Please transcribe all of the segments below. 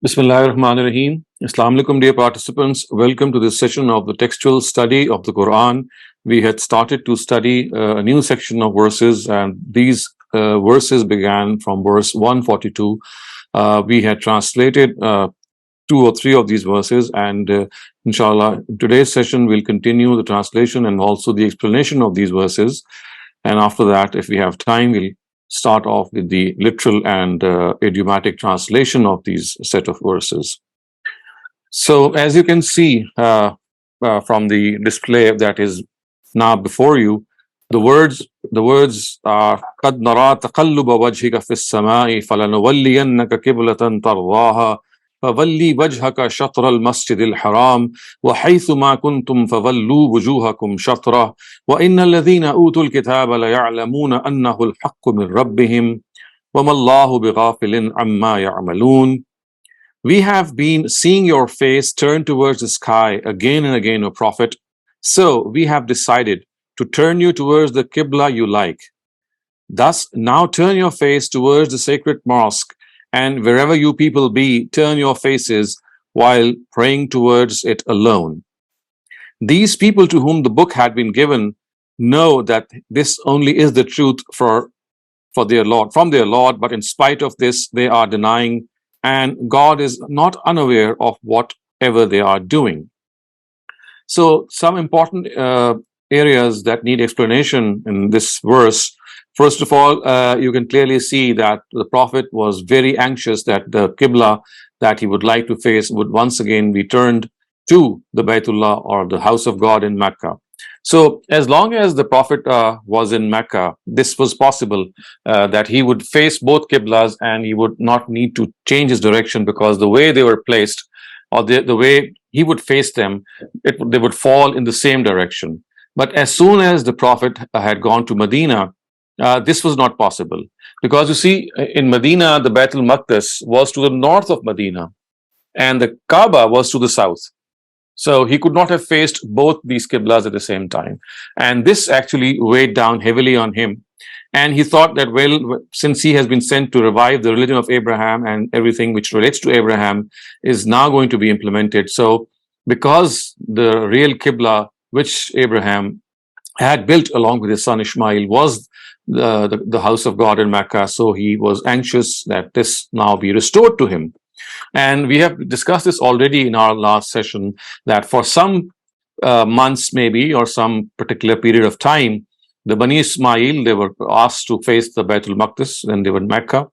Bismillahirrahmanirrahim. Assalamu alaikum, dear participants. Welcome to this session of the textual study of the Quran. We had started to study a new section of verses, and these verses began from verse 142. We had translated two or three of these verses, and inshallah, in today's session, we'll continue the translation and also the explanation of these verses. And after that, if we have time, we'll start off with the literal and idiomatic translation of these set of verses. So, as you can see from the display that is now before you, the words are قَدْ نَرَى تَقَلُّبَ وَجْهِكَ فِي السَّمَاءِ فَلَنُوَلِّيَنَّكَ قِبْلَةً تَرْضَاهَا فَوَلِّ وَجْهَكَ شَطْرَ الْمَسْجِدِ الْحَرَامِ وَحَيْثُ مَا كُنْتُمْ فَوَلُّوا وُجُوهَكُمْ شَطْرَهُ وَإِنَّ الَّذِينَ أُوتُوا الْكِتَابَ لَيَعْلَمُونَ أَنَّهُ الْحَقُّ مِنْ رَبِّهِمْ وَمَا اللَّهُ بِغَافِلٍ عَمَّا يَعْمَلُونَ. We have been seeing your face turn towards the sky again and again, O Prophet. So we have decided to turn you towards the Qibla you like. Thus, now turn your face towards the sacred mosque, and wherever you people be, turn your faces while praying towards it alone. These people to whom the book had been given know that this only is the truth for their Lord, from their Lord, but in spite of this, they are denying, and God is not unaware of whatever they are doing. So, some important areas that need explanation in this verse. First of all, you can clearly see that the Prophet was very anxious that the Qibla that he would like to face would once again be turned to the Baytullah, or the house of God in Mecca. So as long as the Prophet was in Mecca, this was possible, that he would face both Qiblas and he would not need to change his direction, because the way they were placed, or the way he would face them, they would fall in the same direction. But as soon as the Prophet had gone to Medina, this was not possible, because you see, in Medina, the Baitul Maqdis was to the north of Medina, and the Kaaba was to the south. So he could not have faced both these Qiblas at the same time. And this actually weighed down heavily on him. And he thought that, well, since he has been sent to revive the religion of Abraham, and everything which relates to Abraham is now going to be implemented. So because the real Qibla which Abraham had built along with his son Ishmael was the house of God in Mecca, so he was anxious that this now be restored to him. And we have discussed this already in our last session, that for some months maybe, or some particular period of time, the Bani Ismail, they were asked to face the Baitul Maqdis when they were in Mecca.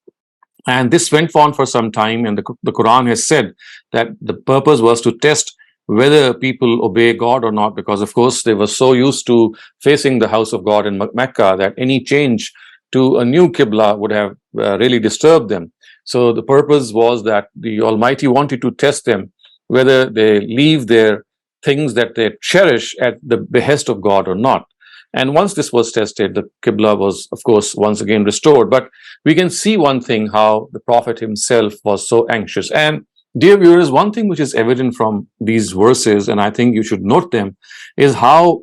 And this went on for some time, and the Quran has said that the purpose was to test whether people obey God or not, because of course they were so used to facing the house of God in Mecca that any change to a new Qibla would have really disturbed them. So the purpose was that the Almighty wanted to test them whether they leave their things that they cherish at the behest of God or not. And once this was tested, the Qibla was, of course, once again restored. But we can see one thing, how the Prophet himself was so anxious. And dear viewers, one thing which is evident from these verses, and I think you should note them, is how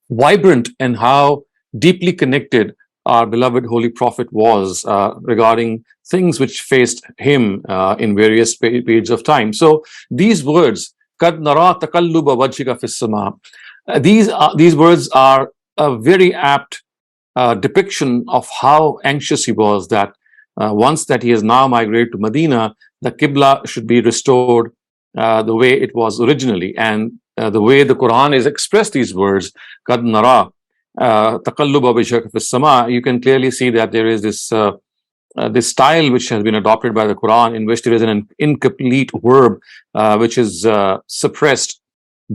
vibrant and how deeply connected our beloved Holy Prophet was regarding things which faced him in various periods of time. So these words, قَدْ نَرَى تَقَلُّبَ وَجْهِكَ فِي السَّمَاءِ, these words are a very apt depiction of how anxious he was, that once that he has now migrated to Medina, the Qibla should be restored the way it was originally. And the way the Quran is expressed these words, قَدْ نَرَى تَقَلُّبَ وَجْهَكَ فِي السَّمَاءِ, you can clearly see that there is this style which has been adopted by the Quran, in which there is an incomplete verb which is suppressed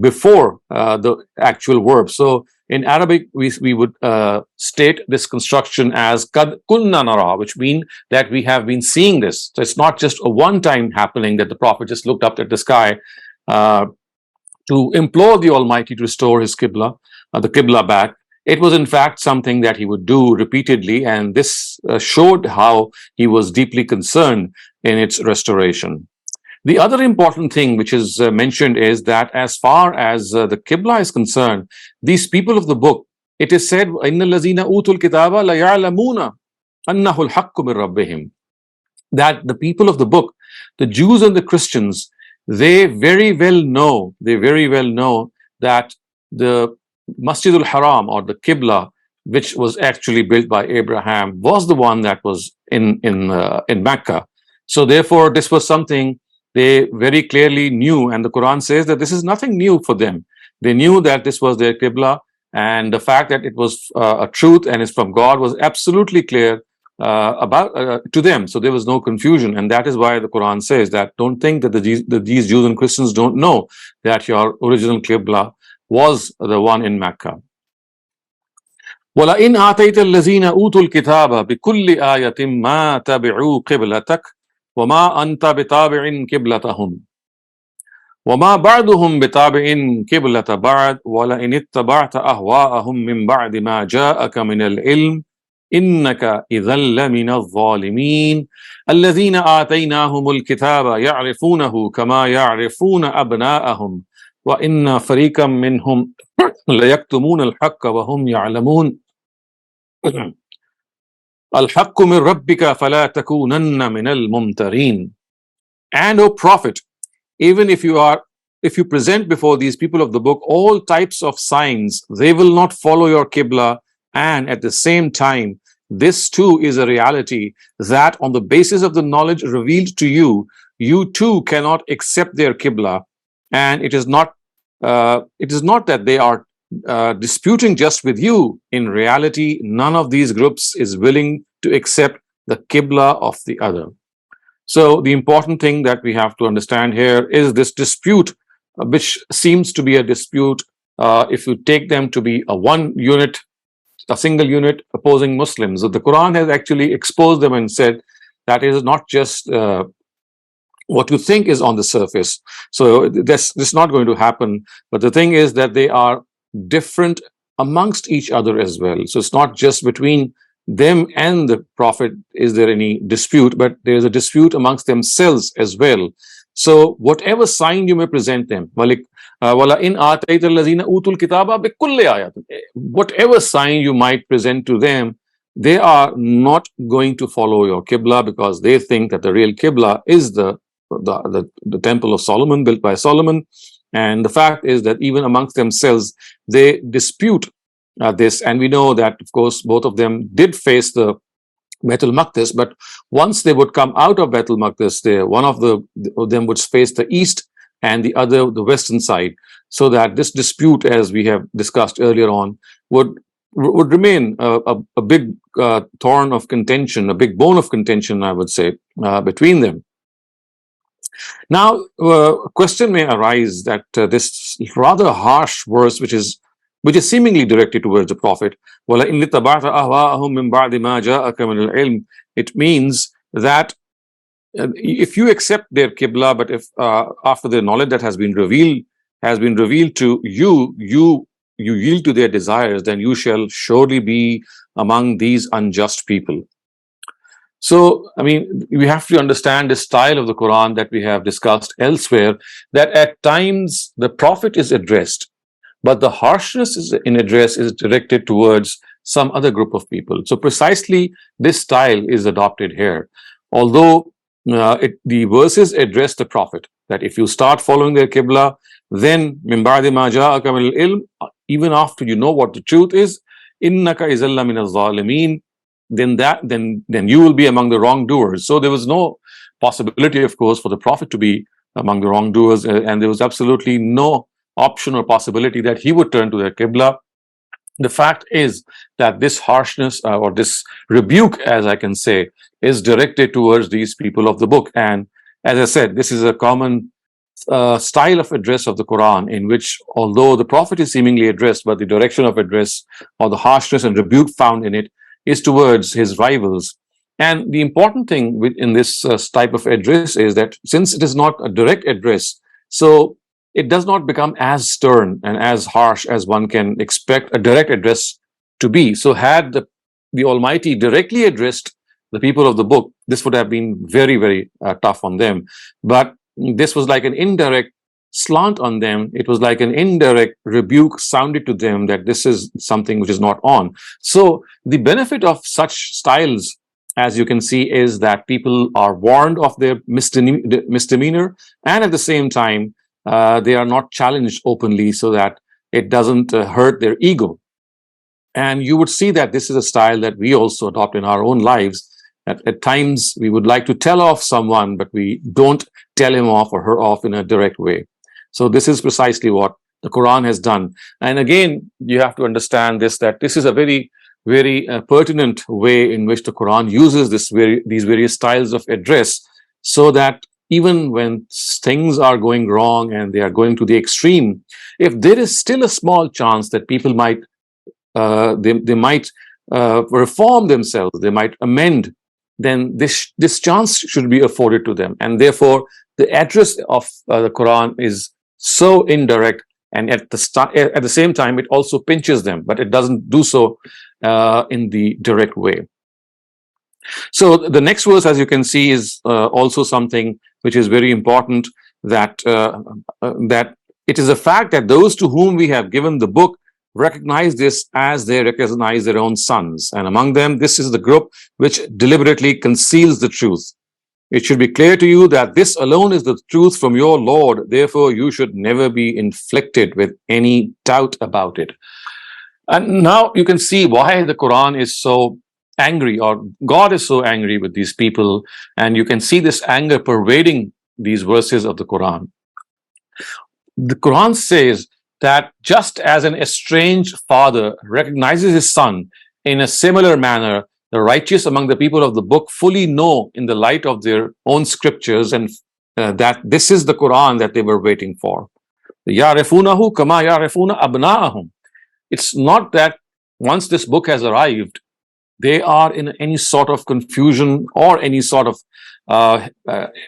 before the actual verb. So in Arabic, we would state this construction as قَدْ كُنَّا نَرَى, which means that we have been seeing this. So it's not just a one-time happening that the Prophet just looked up at the sky to implore the Almighty to restore his Qibla, the Qibla back. It was in fact something that he would do repeatedly, and this showed how he was deeply concerned in its restoration. The other important thing which is mentioned is that as far as the Qibla is concerned, these people of the book, it is said, إِنَّ الَّذِينَ أُوتُوا الْكِتَابَ لَيَعْلَمُونَ أَنَّهُ الْحَقُّ مِنْ رَبِّهِمْ, that the people of the book, The Jews and the Christians, they very well know that the Masjidul Haram, or the Qibla, which was actually built by Abraham, was the one that was in Mecca. So therefore, this was something they very clearly knew, and the Quran says that this is nothing new for them. They knew that this was their Qibla, and the fact that it was a truth and is from God was absolutely clear about to them. So there was no confusion, and that is why the Quran says that don't think that these Jews and Christians don't know that your original Qibla was the one in Mecca. وَلَئِنْ آتَيْتَ الَّذِينَ أُوتُوا الْكِتَابَ بِكُلِّ آيَةٍ مَا تَبِعُوا قِبْلَتَكَ وَمَا أَنْتَ بِتَابِعٍ قِبْلَتَهُمْ وَمَا بَعْضُهُمْ بِتَابِعٍ قِبْلَةَ بَعْضٍ وَلَئِنِ اتَّبَعْتَ أَهْوَاءَهُمْ مِنْ بَعْدِ مَا جَاءَكَ مِنَ الْعِلْمِ إِنَّكَ إِذًا لَمِنَ الظَّالِمِينَ الَّذِينَ آتَيْنَاهُمُ الْكِتَابَ يَعْرِفُونَهُ كَمَا يَعْرِفُونَ أَبْنَاءَهُمْ وَإِنَّ فَرِيقًا مِنْهُمْ لَيَكْتُمُونَ الْحَقَّ وَهُمْ يَعْلَمُونَ الْحَقُّ مِنْ رَبِّكَ فَلَا تَكُونَنَّ مِنَ الْمُمْتَرِينَ. And O Prophet, even if you present before these people of the book all types of signs, they will not follow your Qibla, and at the same time, this too is a reality that on the basis of the knowledge revealed to you, you too cannot accept their Qibla, and it is not that they are disputing just with you. In reality, none of these groups is willing to accept the Qibla of the other. So the important thing that we have to understand here is this dispute, which seems to be a dispute if you take them to be a single unit opposing Muslims. So the Quran has actually exposed them and said that it is not just what you think is on the surface. So this is not going to happen. But the thing is that they are different amongst each other as well. So it's not just between them and the Prophet is there any dispute, but there is a dispute amongst themselves as well. So whatever sign you may present them, whatever sign you might present to them, they are not going to follow your Qibla, because they think that the real Qibla is the Temple of Solomon, built by Solomon. And the fact is that even amongst themselves, they dispute this. And we know that, of course, both of them did face the Baitul Maqdis, but once they would come out of Baitul Maqdis, one of them would face the east and the other the western side. So that this dispute, as we have discussed earlier on, would remain a big thorn of contention, a big bone of contention, I would say, between them. Now, a question may arise that this rather harsh verse, which is seemingly directed towards the Prophet, it means that if you accept their Qibla, but if after the knowledge that has been revealed to you, you yield to their desires, then you shall surely be among these unjust people. So, I mean, we have to understand the style of the Quran that we have discussed elsewhere, that at times the Prophet is addressed, but the harshness in address is directed towards some other group of people. So precisely this style is adopted here. Although the verses address the Prophet, that if you start following their Qibla, then min ba'di ma ja'aka min al-ilm, even after you know what the truth is, innaka izalla min az-zalimin, then you will be among the wrongdoers. So there was no possibility, of course, for the Prophet to be among the wrongdoers, and there was absolutely no option or possibility that he would turn to their Qibla. The fact is that this harshness or this rebuke, as I can say, is directed towards these people of the book. And as I said, this is a common style of address of the Quran, in which, although the Prophet is seemingly addressed, but the direction of address or the harshness and rebuke found in it is towards his rivals. And the important thing in this type of address is that since it is not a direct address, so it does not become as stern and as harsh as one can expect a direct address to be. So had the Almighty directly addressed the people of the book, this would have been very, very tough on them. But this was like an indirect slant on them. It was like an indirect rebuke sounded to them that this is something which is not on. So the benefit of such styles as you can see, is that people are warned of their misdemeanor, and at the same time, they are not challenged openly so that it doesn't hurt their ego. And you would see that this is a style that we also adopt in our own lives. At times, we would like to tell off someone, but we don't tell him off or her off in a direct way. So this is precisely what the Quran has done. And again, you have to understand this, that this is a very, very pertinent way in which the Quran uses these various styles of address, so that even when things are going wrong and they are going to the extreme, if there is still a small chance that people might they might reform themselves, they might amend, then this chance should be afforded to them. And therefore, the address of the Quran is so indirect, and at the same time, it also pinches them, but it doesn't do so in the direct way. So the next verse, as you can see, is also something which is very important, that that it is a fact that those to whom we have given the book recognize this as they recognize their own sons. And among them, this is the group which deliberately conceals the truth. It should be clear to you that this alone is the truth from your Lord. Therefore, you should never be inflicted with any doubt about it. And now you can see why the Quran is so angry, or God is so angry with these people. And you can see this anger pervading these verses of the Quran. The Quran says that just as an estranged father recognizes his son, in a similar manner, the righteous among the people of the book fully know in the light of their own scriptures, and that this is the Quran that they were waiting for. يَعْرِفُونَهُ كَمَا يَعْرِفُونَ أَبْنَاءَهُم. It's not that once this book has arrived, they are in any sort of confusion or any sort of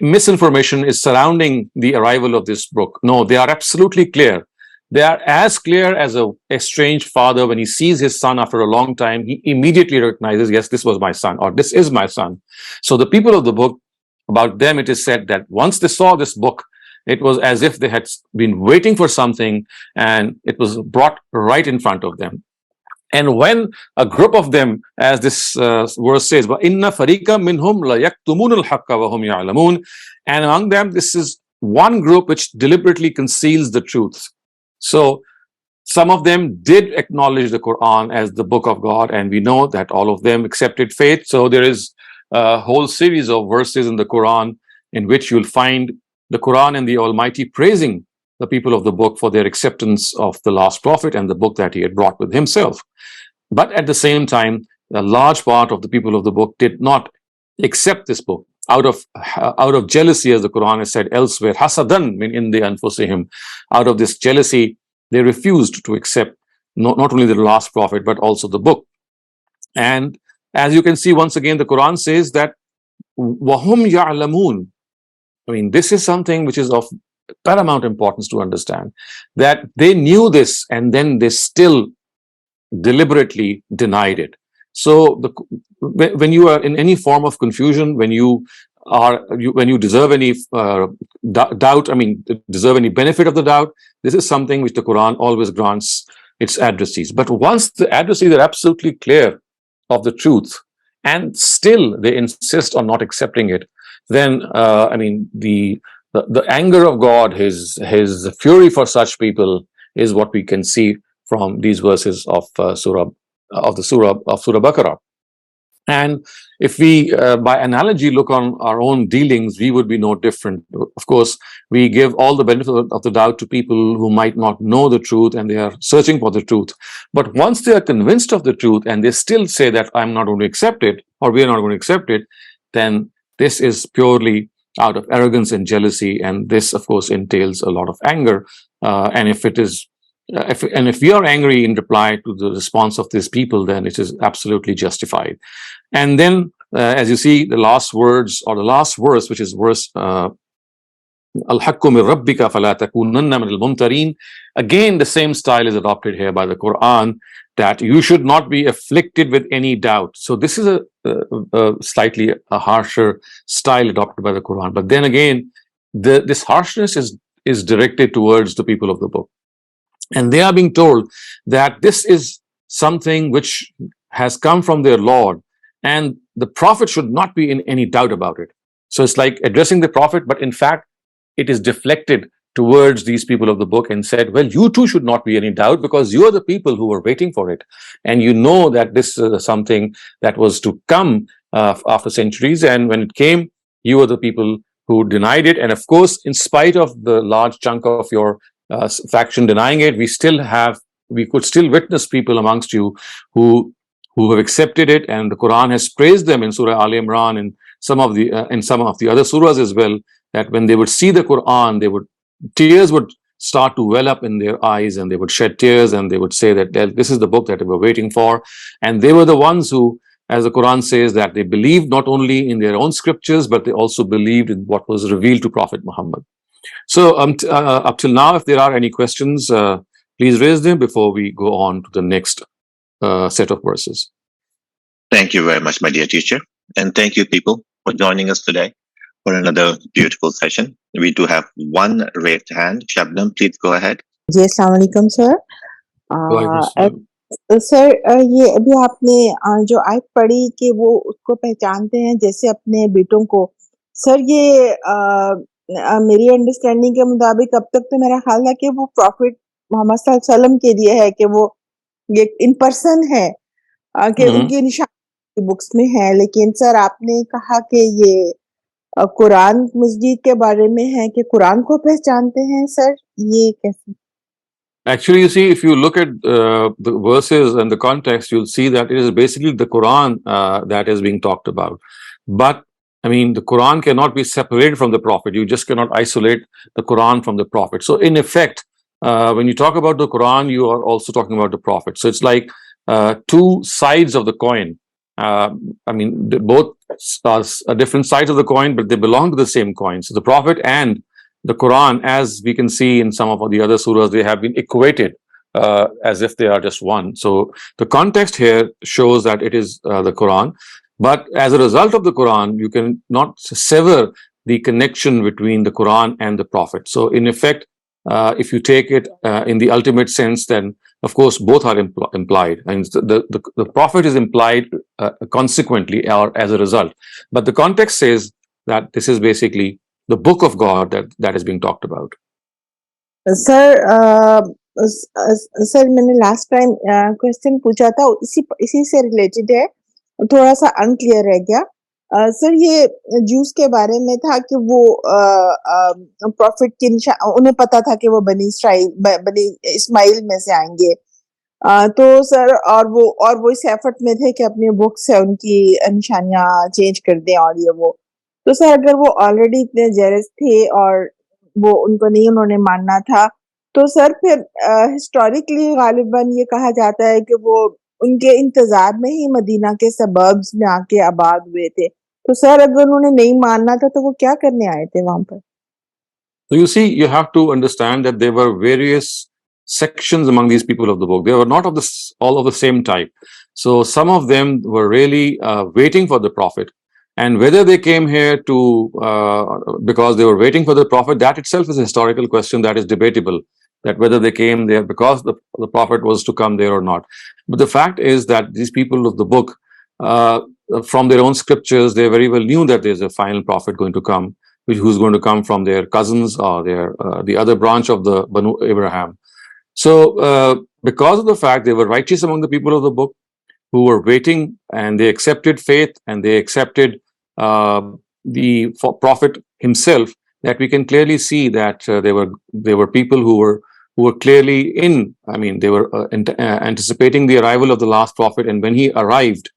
misinformation is surrounding the arrival of this book. No, they are absolutely clear. They are as clear as a estranged father. When he sees his son after a long time, he immediately recognizes, yes, this was my son, or this is my son. So the people of the book, about them it is said that once they saw this book, it was as if they had been waiting for something, and it was brought right in front of them. And when a group of them, as this verse says, وَإِنَّ فَرِيقًا مِّنْهُمْ لَيَكْتُمُونَ الْحَقَّ وَهُمْ يَعْلَمُونَ, and among them, this is one group which deliberately conceals the truth. So some of them did acknowledge the Quran as the book of God, and we know that all of them accepted faith. So there is a whole series of verses in the Quran in which you'll find the Quran and the Almighty praising the people of the book for their acceptance of the last prophet and the book that he had brought with himself. But at the same time, a large part of the people of the book did not accept this book out of jealousy, as the Quran has said elsewhere. Hasadan min indi anfusihim. Out of this jealousy, they refused to accept not only the last prophet, but also the book. And as you can see, once again, the Quran says that wahum ya'lamun. I mean, this is something which is of paramount importance to understand, that they knew this and then they still deliberately denied it. So when you are in any form of confusion, when you deserve any doubt, I mean, deserve any benefit of the doubt, this is something which the Quran always grants its addressees. But once the addressees are absolutely clear of the truth and still they insist on not accepting it, then I mean, the anger of God, his fury for such people, is what we can see from these verses of Surah Baqarah. And if we, by analogy, look on our own dealings, we would be no different. Of course, we give all the benefit of the doubt to people who might not know the truth and they are searching for the truth. But once they are convinced of the truth and they still say that I'm not going to accept it, or we are not going to accept it, then this is purely out of arrogance and jealousy. And this, of course, entails a lot of anger. And if it is if we are angry in reply to the response of these people, then it is absolutely justified. And then, as you see, the last words, or the last verse, which is verse Al-Haqqu min Rabbika fala takunanna min al-mumtarin. Again, the same style is adopted here by the Quran, that you should not be afflicted with any doubt. So this is a slightly harsher style adopted by the Quran. But then again, this harshness is directed towards the people of the book. And they are being told that this is something which has come from their Lord, and the Prophet should not be in any doubt about it. So it's like addressing the Prophet, but in fact, it is deflected towards these people of the book and said, well, you too should not be any doubt, because you are the people who were waiting for it. And you know that this is something that was to come after centuries. And when it came, you were the people who denied it. And of course, in spite of the large chunk of your faction denying it, we could still witness people amongst you who have accepted it. And the Quran has praised them in Surah Al Imran and some of the other surahs as well, that when they would see the Quran, tears would start to well up in their eyes, and they would shed tears, and they would say that this is the book that they were waiting for. And they were the ones who, as the Quran says, that they believed not only in their own scriptures, but they also believed in what was revealed to Prophet Muhammad. So up till now, if there are any questions, please raise them before we go on to the next set of verses. Thank you very much, my dear teacher. And thank you, people, for joining us today for another beautiful session. We do have one raised hand. Shabnam, please go ahead. जी अस्सलाम वालेकुम sir. Sir ये अभी आपने जो आयत पढ़ी कि वो उसको पहचानते हैं जैसे अपने बेटों को, सर ये मेरी अंडरस्टैंडिंग के मुताबिक अब तक तो मेरा ख्याल था कि वो प्रॉफिट मोहम्मद सल्लल्लाहु अलैहि वसल्लम के लिए है, कि वो ये इन पर्सन है, कि उनकी निशान बुक्स में है। लेकिन सर आपने कहा कि ये कुरान मस्जिद के बारे में है कि कुरान को पहचानते हैं, सर ये कैसे? Actually, you see, if you look at the verses and the context, you'll see that it is basically the Quran that is being talked about. But I mean, the Quran cannot be separated from the Prophet. You just cannot isolate the Quran from the Prophet. So in effect, when you talk about the Quran, you are also talking about the Prophet. So it's like two sides of the coin. I mean, both are different sides of the coin, but they belong to the same coin. So the Prophet and the Quran, as we can see in some of the other surahs, they have been equated as if they are just one. So the context here shows that it is the Quran. But as a result of the Quran, you can not sever the connection between the Quran and the Prophet. So in effect, if you take it in the ultimate sense, then of course both are implied. And the Prophet is implied consequently or as a result. But the context says that this is basically the book of God that is being talked about. Sir मैंने last time question पूछा था, इसी से related है, थोड़ा सा unclear रह गया। सर ये जूस के बारे में था कि वो प्रॉफिट के निशान उन्हें पता था कि वो बनी इस्माइल में से आएंगे, तो सर और वो इस एफर्ट में थे कि अपनी बुक से उनकी निशानियां चेंज कर दें और ये वो। तो सर अगर वो ऑलरेडी इतने जेरस थे और वो उनको नहीं उन्होंने मानना था, तो सर फिर हिस्टोरिकली गालिबन ये कहा जाता है कि वो उनके इंतजार में ही मदीना के सबर्ब्स में आके आबाद हुए थे। तो सर अगर उन्होंने नहीं मानना था तो वो क्या करने आए थे वहां पर? So you see, you have to understand that there were various sections among these people of the book. They were not all of the same type. So some of them were really waiting for the Prophet. And whether they came here because they were waiting for the Prophet, that itself is a historical question that is debatable, that whether they came there because the Prophet was to come there or not. But the fact is that these people of the book, from their own scriptures, they very well knew that there's a final Prophet going to come, who's going to come from their cousins or the other branch of the Banu Abraham. So because of the fact they were righteous among the people of the book, who were waiting, and they accepted faith, and they accepted the Prophet himself, that we can clearly see that they were people who were clearly they were anticipating the arrival of the last Prophet, and when he arrived,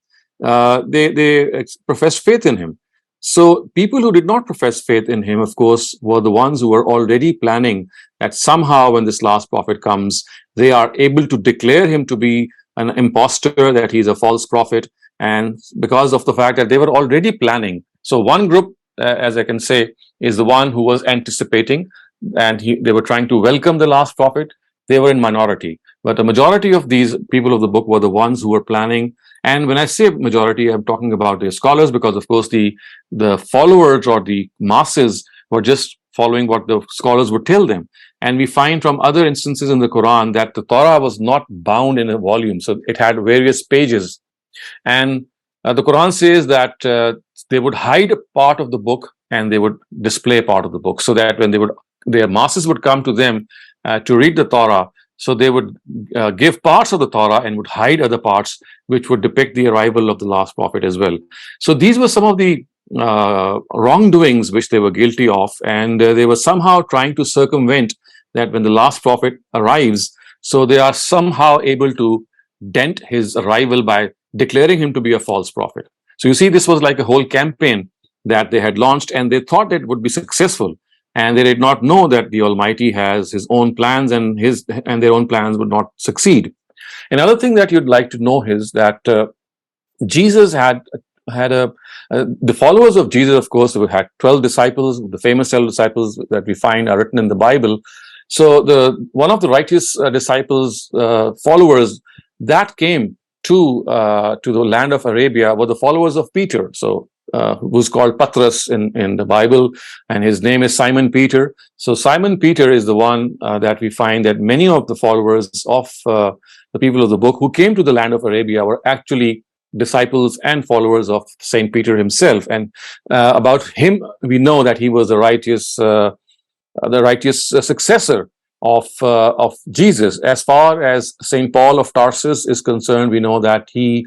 they professed faith in him. So people who did not profess faith in him, of course, were the ones who were already planning that somehow when this last Prophet comes, they are able to declare him to be an impostor, that he's a false prophet, and because of the fact that they were already planning. So one group, as I can say, is the one who was anticipating, and they were trying to welcome the last Prophet. They were in minority, but the majority of these people of the book were the ones who were planning. And when I say majority, I'm talking about the scholars, because of course the followers or the masses were just following what the scholars would tell them. And we find from other instances in the Quran that the Torah was not bound in a volume, so it had various pages. And The Quran says that they would hide part of the book and they would display part of the book, so that when their masses would come to them to read the Torah, so they would give parts of the Torah and would hide other parts, which would depict the arrival of the last prophet as well. So these were some of the wrongdoings which they were guilty of, and they were somehow trying to circumvent that when the last prophet arrives, so they are somehow able to dent his arrival by declaring him to be a false prophet. So you see, this was like a whole campaign that they had launched, and they thought it would be successful, and they did not know that the Almighty has his own plans, and their own plans would not succeed. Another thing that you'd like to know is that Jesus had the followers of Jesus, of course, had 12 disciples. The famous 12 disciples that we find are written in the Bible. So one of the righteous disciples, followers that came to the land of Arabia were the followers of Peter. So who's called Patras in the Bible, and his name is Simon Peter. So Simon Peter is the one that we find that many of the followers of the people of the book who came to the land of Arabia were actually disciples and followers of Saint Peter himself. And about him, we know that he was the righteous successor of Jesus. As far as Saint Paul of Tarsus is concerned, we know that he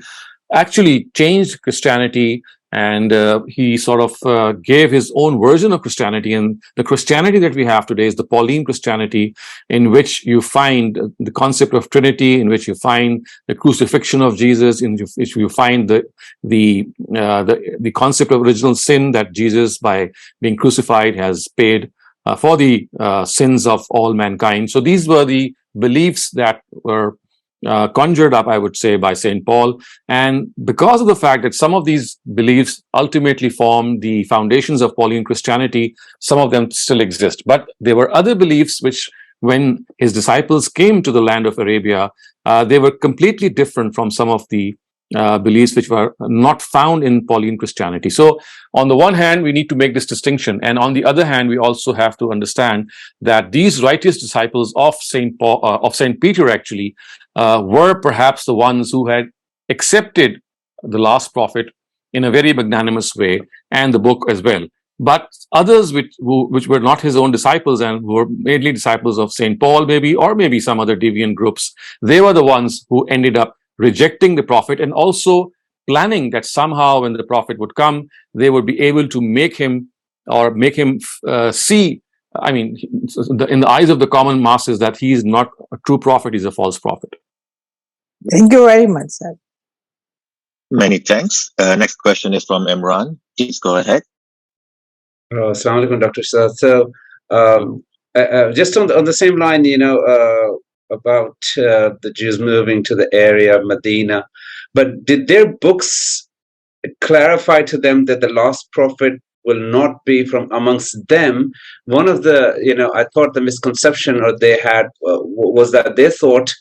actually changed Christianity, and he sort of gave his own version of Christianity. And the Christianity that we have today is the Pauline Christianity, in which you find the concept of Trinity, in which you find the crucifixion of Jesus, in which you find the concept of original sin, that Jesus, by being crucified, has paid for the sins of all mankind. So these were the beliefs that were conjured up, I would say, by St. Paul. And because of the fact that some of these beliefs ultimately form the foundations of Pauline Christianity, some of them still exist. But there were other beliefs which, when his disciples came to the land of Arabia, they were completely different from some of the beliefs which were not found in Pauline Christianity. So on the one hand, we need to make this distinction, and on the other hand, we also have to understand that these righteous disciples of Saint Peter actually were perhaps the ones who had accepted the last prophet in a very magnanimous way, and the book as well. But others which were not his own disciples and who were mainly disciples of Saint Paul, maybe, or maybe some other deviant groups, they were the ones who ended up rejecting the prophet, and also planning that somehow when the prophet would come, they would be able to make him see, I mean, in the eyes of the common masses, that he is not a true prophet, he's a false prophet. Thank you very much, sir. Many thanks. Next question is from Imran. Please go ahead. Assalamu alaikum, Dr. Shehzad. So, just on the same line, about the Jews moving to the area of Medina, but did their books clarify to them that the last prophet will not be from amongst them? One of the, I thought the misconception or they had was that they thought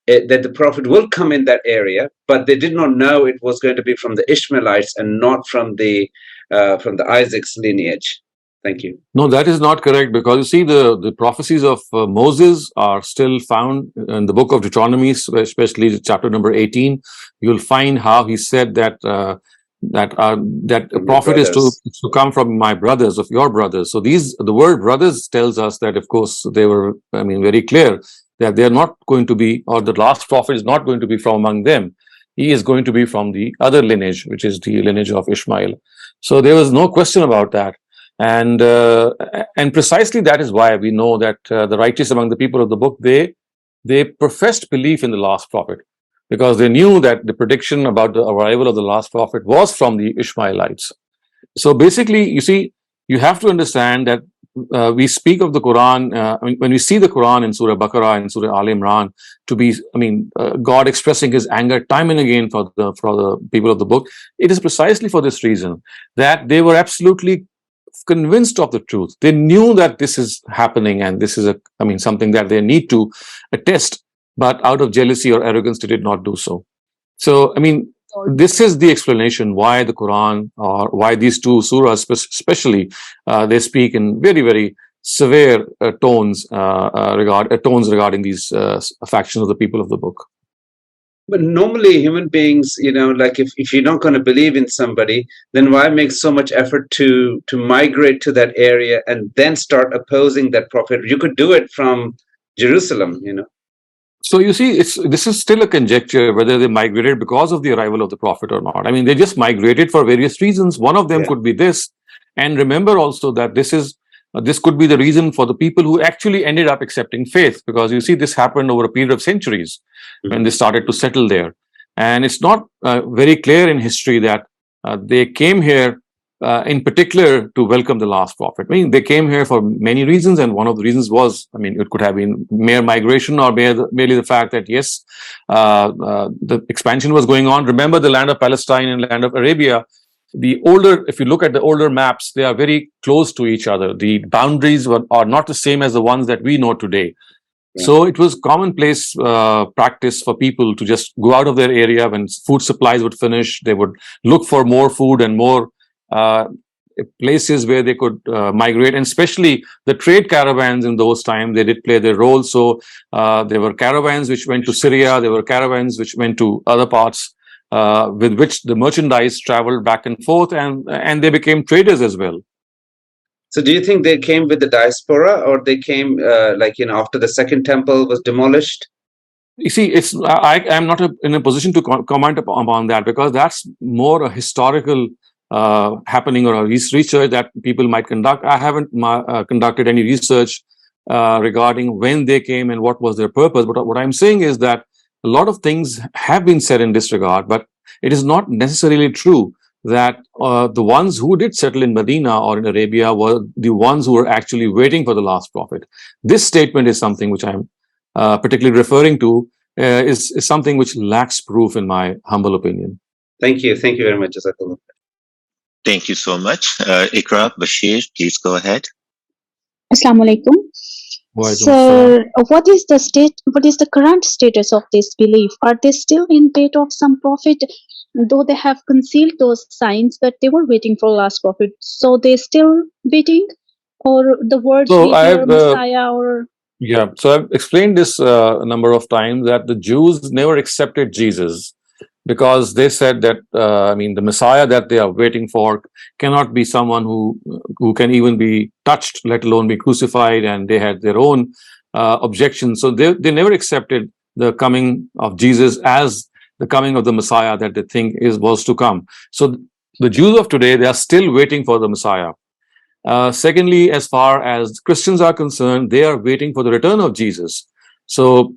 that the prophet will come in that area, but they did not know it was going to be from the Ishmaelites and not from the Isaac's lineage. Thank you. No, that is not correct, because you see, the prophecies of Moses are still found in the book of Deuteronomy, especially chapter number 18. You'll find how he said that a prophet is to come from my brothers, of your brothers. So the word brothers tells us that, of course, they were, very clear that they are not going to be, or the last prophet is not going to be from among them. He is going to be from the other lineage, which is the lineage of Ishmael. So there was no question about that. And precisely that is why we know that the righteous among the people of the book, they professed belief in the last prophet, because they knew that the prediction about the arrival of the last prophet was from the Ishmaelites. So basically, you see, you have to understand that we speak of the Quran, when we see the Quran in Surah Baqarah and Surah Al Imran to be, God expressing his anger time and again for the people of the book, it is precisely for this reason, that they were absolutely convinced of the truth. They knew that this is happening, and this is something that they need to attest, but out of jealousy or arrogance, they did not do so. So, this is the explanation why the Quran, or why these two surahs especially, they speak in very, very severe tones regarding these factions of the people of the book. But normally human beings, like if you're not going to believe in somebody, then why make so much effort to migrate to that area and then start opposing that prophet? You could do it from Jerusalem. So you see, this is still a conjecture whether they migrated because of the arrival of the prophet or not. I mean, they just migrated for various reasons. One of them Yeah. could be this, and remember also that this could be the reason for the people who actually ended up accepting faith, because you see, this happened over a period of centuries when they started to settle there, and it's not very clear in history that they came here in particular to welcome the last prophet. I mean, they came here for many reasons, and one of the reasons was, I mean, it could have been mere migration or merely the fact that, yes, the expansion was going on. Remember the land of Palestine and land of Arabia. If you look at the older maps, they are very close to each other. The boundaries are not the same as the ones that we know today. Yeah. So it was commonplace practice for people to just go out of their area when food supplies would finish. They would look for more food and more places where they could migrate, and especially the trade caravans in those times, they did play their role. So there were caravans which went to Syria, there were caravans which went to other parts with which the merchandise traveled back and forth, and they became traders as well. So do you think they came with the diaspora, or they came after the second temple was demolished? You see, I'm not in a position to comment upon that, because that's more a historical happening or a research that people might conduct. I haven't conducted any research regarding when they came and what was their purpose. But what I'm saying is that a lot of things have been said in this regard, but it is not necessarily true that the ones who did settle in Medina or in Arabia were the ones who were actually waiting for the last prophet. This statement is something which I'm particularly referring to, is something which lacks proof, in my humble opinion. Thank you very much, Jazakallah. Thank you so much. Ikra, Bashir, please go ahead. Assalamu alaikum. So, what is the current status of this belief? Are they still in wait of some prophet, though they have concealed those signs that they were waiting for last prophet? So they still waiting, or the word Messiah or? Yeah, so I've explained this a number of times, that the Jews never accepted Jesus, because they said that the Messiah that they are waiting for cannot be someone who can even be touched, let alone be crucified, and they had their own objections. So they never accepted the coming of Jesus as the coming of the Messiah that they think was to come. So the Jews of today, they are still waiting for the Messiah. Secondly, as far as Christians are concerned, they are waiting for the return of Jesus. So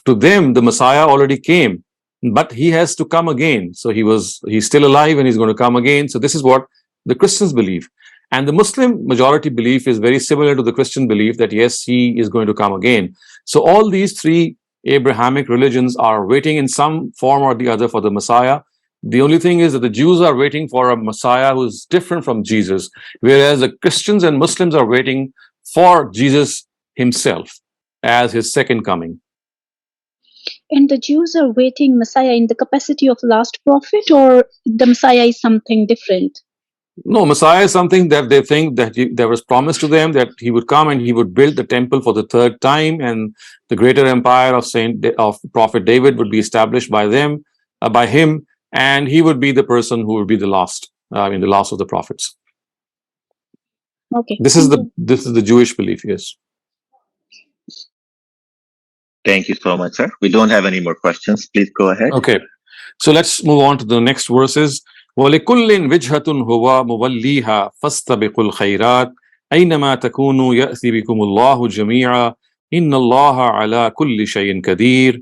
to them, the Messiah already came, but he has to come again. So he's still alive and he's going to come again. So this is what the Christians believe. And the Muslim majority belief is very similar to the Christian belief, that yes, he is going to come again. So all these three Abrahamic religions are waiting in some form or the other for the Messiah. The only thing is that the Jews are waiting for a Messiah who is different from Jesus, whereas the Christians and Muslims are waiting for Jesus himself as his second coming. And the Jews are waiting Messiah in the capacity of last prophet, or the Messiah is something different? No, Messiah is something that they think that there was promised to them that he would come and he would build the temple for the third time, and the greater empire of Prophet David would be established by him, and he would be the person who would be the last, the last of the prophets. Okay. This is the Jewish belief, yes. Thank you so much, sir. We don't have any more questions. Please go ahead. Okay, so let's move on to the next verses. وَلِكُلٍّ وِجْهَةٌ هُوَ مُوَلِّيهَا فَاسْتَبِقُوا الْخَيْرَاتِ أَيْنَمَا تَكُونُوا يَأْتِ بِكُمُ اللَّهُ جَمِيعًا إِنَّ اللَّهَ عَلَى كُلِّ شَيْءٍ قَدِيرٌ.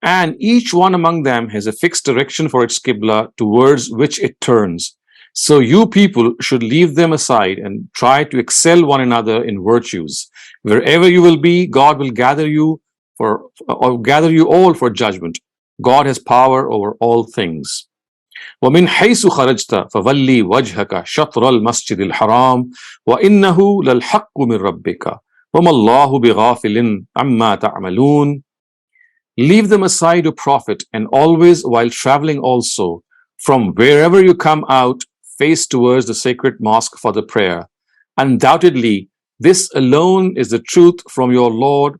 And each one among them has a fixed direction for its qibla towards which it turns. So you people should leave them aside and try to excel one another in virtues. Wherever you will be, God will gather you all for judgment. God has power over all things. وَمِنْ حَيْثُ خَرَجْتَ فَوَلِّ وَجْهَكَ شَطْرَ الْمَسْجِدِ الْحَرَامِ وَإِنَّهُ لَلْحَقُّ مِنْ رَبِّكَ وَمَا اللَّهُ بِغَافِلٍ عَمَّا تَعْمَلُونَ. Leave them aside to profit, and always while traveling also, from wherever you come out, face towards the sacred mosque for the prayer. Undoubtedly, this alone is the truth from your Lord,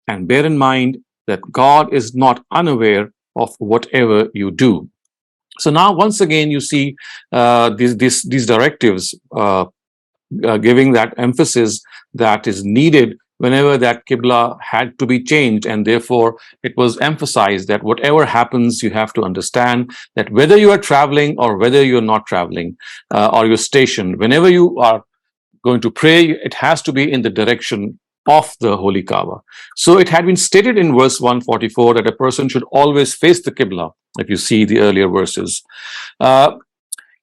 and bear in mind that God is not unaware of whatever you do. So now, once again, you see these directives giving that emphasis that is needed whenever that Qibla had to be changed. And therefore, it was emphasized that whatever happens, you have to understand that whether you are traveling or whether you're not traveling, or you're stationed, whenever you are going to pray, it has to be in the direction of the Holy Kaaba. So it had been stated in verse 144 that a person should always face the Qibla, if you see the earlier verses.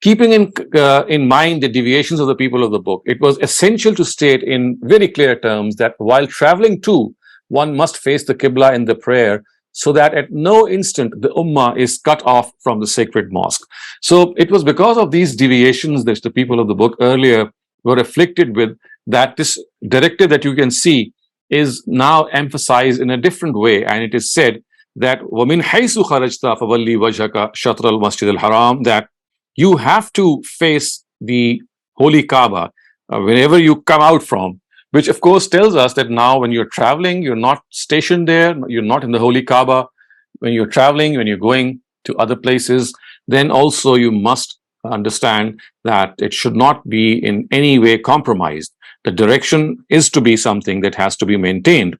Keeping in mind the deviations of the people of the book, it was essential to state in very clear terms that while traveling too, one must face the Qibla in the prayer, so that at no instant the Ummah is cut off from the sacred mosque. So it was because of these deviations that the people of the book earlier were afflicted with, that this directive that you can see is now emphasized in a different way. And it is said that وَمِنْ حَيْثُ خَرَجْتَ فَوَلِّ وَجْهَكَ شَطْرَ الْمَسْجِدِ الْحَرَامِ, that you have to face the Holy Kaaba whenever you come out from, which of course tells us that now when you're traveling, you're not stationed there, you're not in the Holy Kaaba. When you're traveling, when you're going to other places, then also you must understand that it should not be in any way compromised. The direction is to be something that has to be maintained.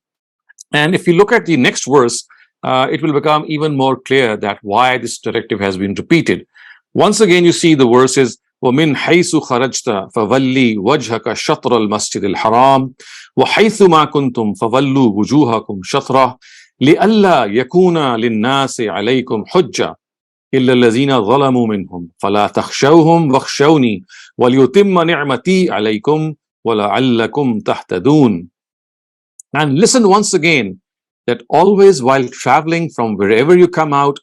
And if you look at the next verse, it will become even more clear that why this directive has been repeated. Once again, you see the verses, وَمِنْ حَيْثُ خَرَجْتَ فَوَلِّ وَجْهَكَ شَطْرَ الْمَسْجِدِ الْحَرَامِ وَحَيْثُ مَا كُنْتُمْ فَوَلُّوا وُجُوهَكُمْ شَطْرَهُ لِأَلَّا يَكُونَ لِلنَّاسِ عَلَيْكُمْ حُجَّةٌ إِلَّا الَّذِينَ ظَلَمُوا مِنْهُمْ فَلَا تَخْشَوْهُمْ وَاخْشَوْنِي وَلْيُتِمَّ نِعْمَتِي عَلَيْكُمْ وَلَعَلَّكُمْ تَهْتَدُونَ. And listen once again, that always while traveling from wherever you come out,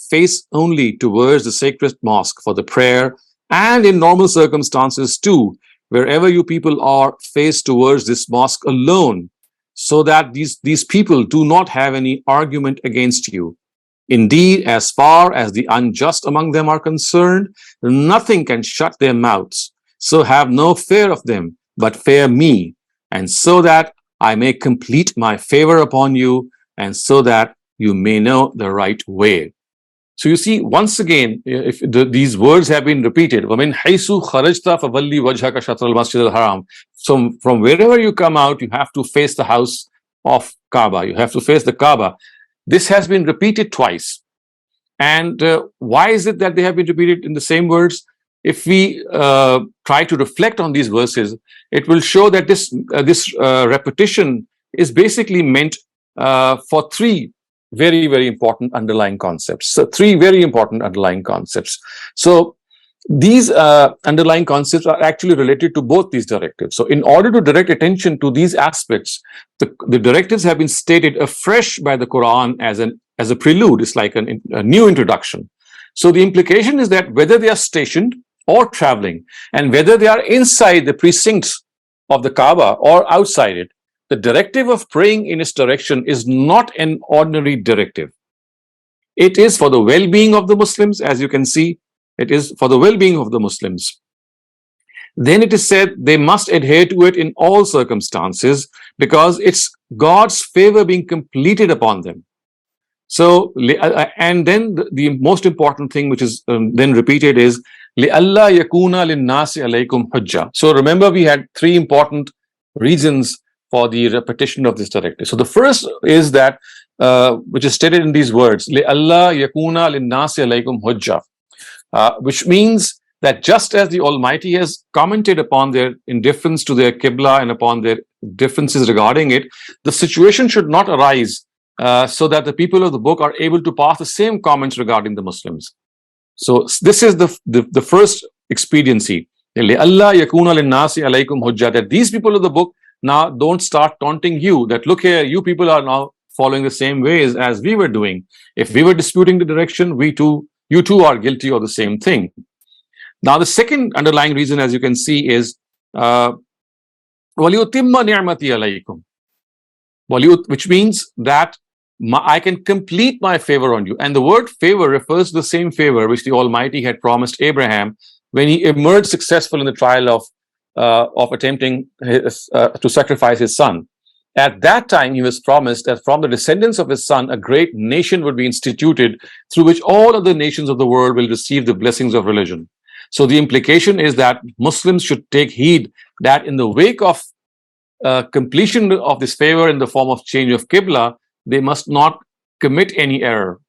face only towards the sacred mosque for the prayer, and in normal circumstances too, wherever you people are, face towards this mosque alone, so that these people do not have any argument against you. Indeed, as far as the unjust among them are concerned, nothing can shut their mouths. So have no fear of them, but fear me, and so that I may complete my favor upon you, and so that you may know the right way. So you see, once again, if these words have been repeated, وَمِنْ حَيْثُ خَرَجْتَ فَوَلِّ وَجْهَكَ شَطْرَ الْمَسْجِدِ الْحَرَامِ. So from wherever you come out, you have to face the house of Kaaba. You have to face the Kaaba. This has been repeated twice. And why is it that they have been repeated in the same words? If we try to reflect on these verses, it will show that this repetition is basically meant for three very, very important underlying concepts. So three very important underlying concepts. So these underlying concepts are actually related to both these directives. So in order to direct attention to these aspects, the directives have been stated afresh by the Qur'an as a prelude. It's like a new introduction. So the implication is that whether they are stationed or traveling, and whether they are inside the precincts of the Kaaba or outside it, the directive of praying in its direction is not an ordinary directive. It is for the well-being of the Muslims, as you can see. It is for the well-being of the Muslims. Then it is said they must adhere to it in all circumstances, because it's God's favor being completed upon them. So, and then the most important thing which is then repeated is لِأَلَّا يَكُونَ لِلنَّاسِ عَلَيْكُمْ حُجَّةٌ. So remember, we had three important reasons for the repetition of this directive. So the first is that, which is stated in these words, لِأَلَّا يَكُونَ لِلنَّاسِ عَلَيْكُمْ حُجَّةٌ, which means that just as the Almighty has commented upon their indifference to their Qibla and upon their differences regarding it, the situation should not arise so that the people of the book are able to pass the same comments regarding the Muslims. So this is the first expediency, لِأَلَّا يَكُونَ لِلنَّاسِ عَلَيْكُمْ حُجَّةٌ, that these people of the book now don't start taunting you, that look here, you people are now following the same ways as we were doing. If we were disputing the direction, you too are guilty of the same thing. Now the second underlying reason, as you can see, is وَلْيُتِمَّ نِعْمَتِي عَلَيْكُمْ, which means that I can complete my favor on you. And the word favor refers to the same favor which the Almighty had promised Abraham when he emerged successful in the trial of attempting to sacrifice his son. At that time, he was promised that from the descendants of his son, a great nation would be instituted through which all other nations of the world will receive the blessings of religion. So the implication is that Muslims should take heed that in the wake of completion of this favor in the form of change of Qibla, they must not commit any error.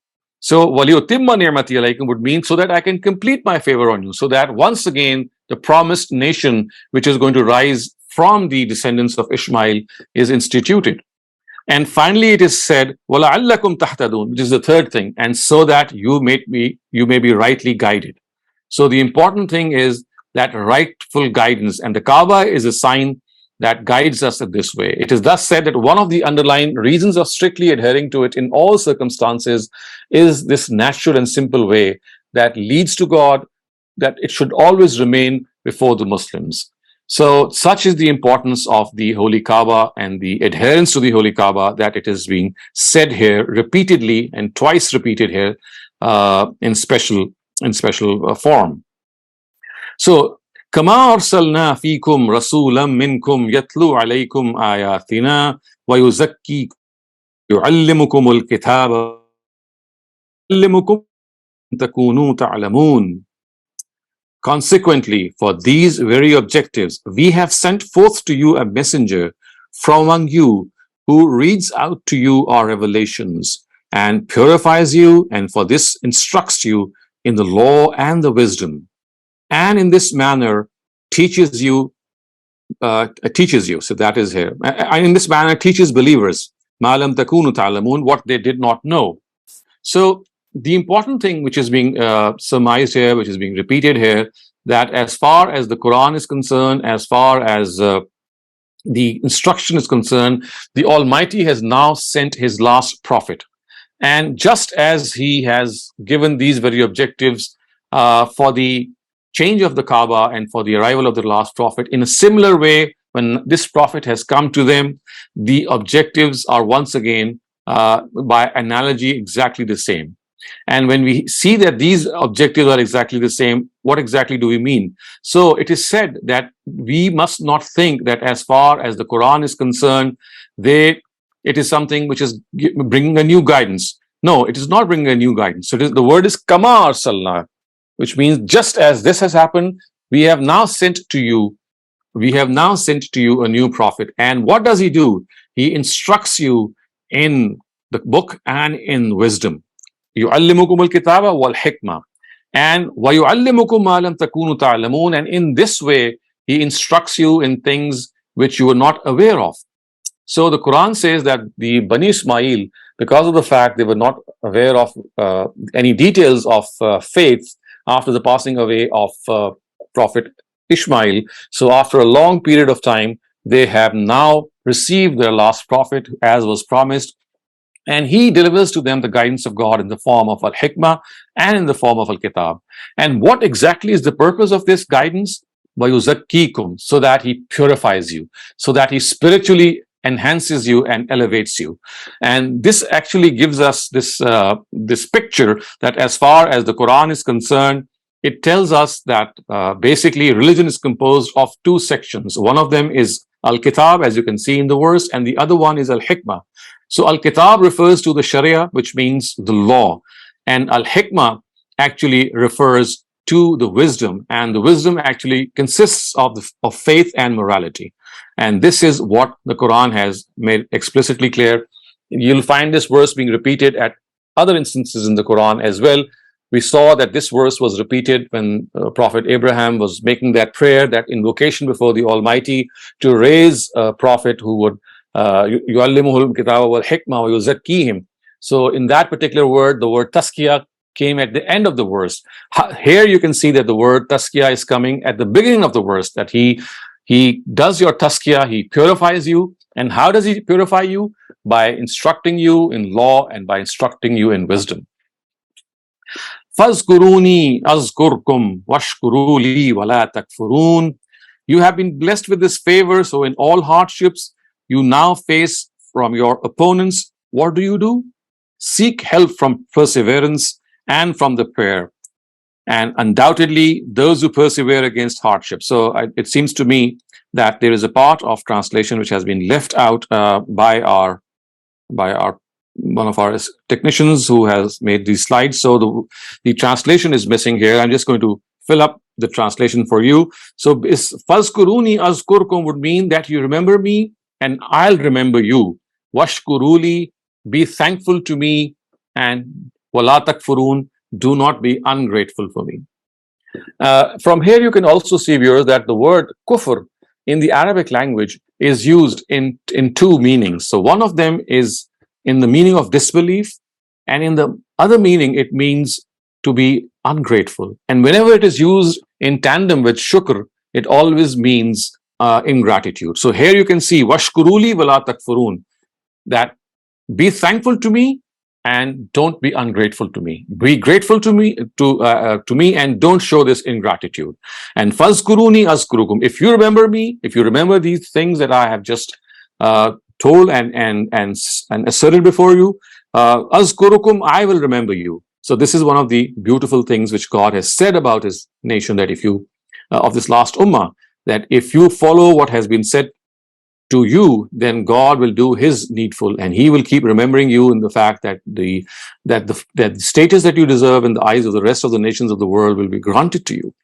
So, وَلِيُتِمَّ نِعْمَتِي عَلَيْكُمْ would mean so that I can complete my favor on you, so that once again, the promised nation, which is going to rise from the descendants of Ishmael, is instituted. And finally, it is said, وَلَعَلَّكُمْ تَهْتَدُونَ, which is the third thing, and so that you may be rightly guided. So the important thing is that rightful guidance, and the Kaaba is a sign that guides us in this way. It is thus said that one of the underlying reasons of strictly adhering to it in all circumstances is this natural and simple way that leads to God, that it should always remain before the Muslims. So such is the importance of the Holy Kaaba and the adherence to the Holy Kaaba, that it is being said here repeatedly and twice repeated here in special form. So, كما أرسلنا فيكم رسولا منكم يتلو عليكم آياتنا ويزكيكم يعلمكم الكتاب يعلمكم تكونوا تعلمون. Consequently, for these very objectives, we have sent forth to you a messenger from among you who reads out to you our revelations and purifies you, and for this instructs you in the law and the wisdom, and in this manner teaches you. So that is here. And in this manner teaches believers ma lam takunu ta'lamun, what they did not know. So the important thing which is being surmised here, which is being repeated here, that as far as the Quran is concerned, as far as the instruction is concerned, the Almighty has now sent his last prophet. And just as he has given these very objectives for the change of the Kaaba and for the arrival of the last prophet, in a similar way, when this prophet has come to them, the objectives are once again, by analogy, exactly the same. And when we see that these objectives are exactly the same, what exactly do we mean? So it is said that we must not think that as far as the Quran is concerned, it is something which is bringing a new guidance. No, it is not bringing a new guidance. So the word is kama arsalna, which means just as this has happened, we have now sent to you a new prophet. And what does he do? He instructs you in the book and in wisdom. يُعَلِّمُكُمُ الْكِتَابَ وَالْحِكْمَةَ, and وَيُعَلِّمُكُمْ مَا لَمْ تَكُونُوا تَعْلَمُونَ, and in this way he instructs you in things which you were not aware of. So the Quran says that the Bani Ismail, because of the fact they were not aware of any details of faith after the passing away of Prophet Ishmael, so after a long period of time, they have now received their last prophet as was promised, and he delivers to them the guidance of God in the form of al-hikmah and in the form of al-kitab. And what exactly is the purpose of this guidance? وَيُزَكِّيكُمْ, so that he purifies you, so that he spiritually enhances you and elevates you. And this actually gives us this picture that as far as the Quran is concerned, it tells us that basically religion is composed of two sections. One of them is al-kitab, as you can see in the verse, and the other one is al-hikmah. So al-kitab refers to the sharia, which means the law, and al-hikmah actually refers to the wisdom, and the wisdom actually consists of faith and morality. And this is what the Quran has made explicitly clear. You'll find this verse being repeated at other instances in the Quran as well. We saw that this verse was repeated when Prophet Abraham was making that prayer, that invocation before the Almighty to raise a prophet who would يُعَلِّمُهُ الْكِتَابَ وَالْحِكْمَةَ وَيُزَكِّيهِمْ. So in that particular word, the word taskiyah came at the end of the verse. Here you can see that the word taskiyah is coming at the beginning of the verse, that he does your taskiyah, he purifies you. And how does he purify you? By instructing you in law and by instructing you in wisdom. فَاذْكُرُونِي أَذْكُرْكُمْ وَاشْكُرُوا لِي وَلَا تَكْفُرُونَ. You have been blessed with this favor, so in all hardships you now face from your opponents, what do? Seek help from perseverance and from the prayer. And undoubtedly, those who persevere against hardship. So it seems to me that there is a part of translation which has been left out by one of our technicians who has made these slides. So the translation is missing here. I'm just going to fill up the translation for you. So Fazkuruni azkurkum would mean that you remember me and I'll remember you. Washkuruli, be thankful to me, and wala takfurun, do not be ungrateful for me. From here you can also see, viewers, that the word kufr in the Arabic language is used in two meanings. So one of them is in the meaning of disbelief, and in the other meaning it means to be ungrateful. And whenever it is used in tandem with shukr, it always means ingratitude. So here you can see washkuruli wala takfurun, that be thankful to me and don't be ungrateful to me. Be grateful to me and don't show this ingratitude. And fazkuruni azkurukum. If you remember me, if you remember these things that I have just told and asserted before you, azkurukum, I will remember you. So this is one of the beautiful things which God has said about his nation, that if you of this last ummah, that if you follow what has been said to you, then God will do his needful, and he will keep remembering you in the fact that the status that you deserve in the eyes of the rest of the nations of the world will be granted to you.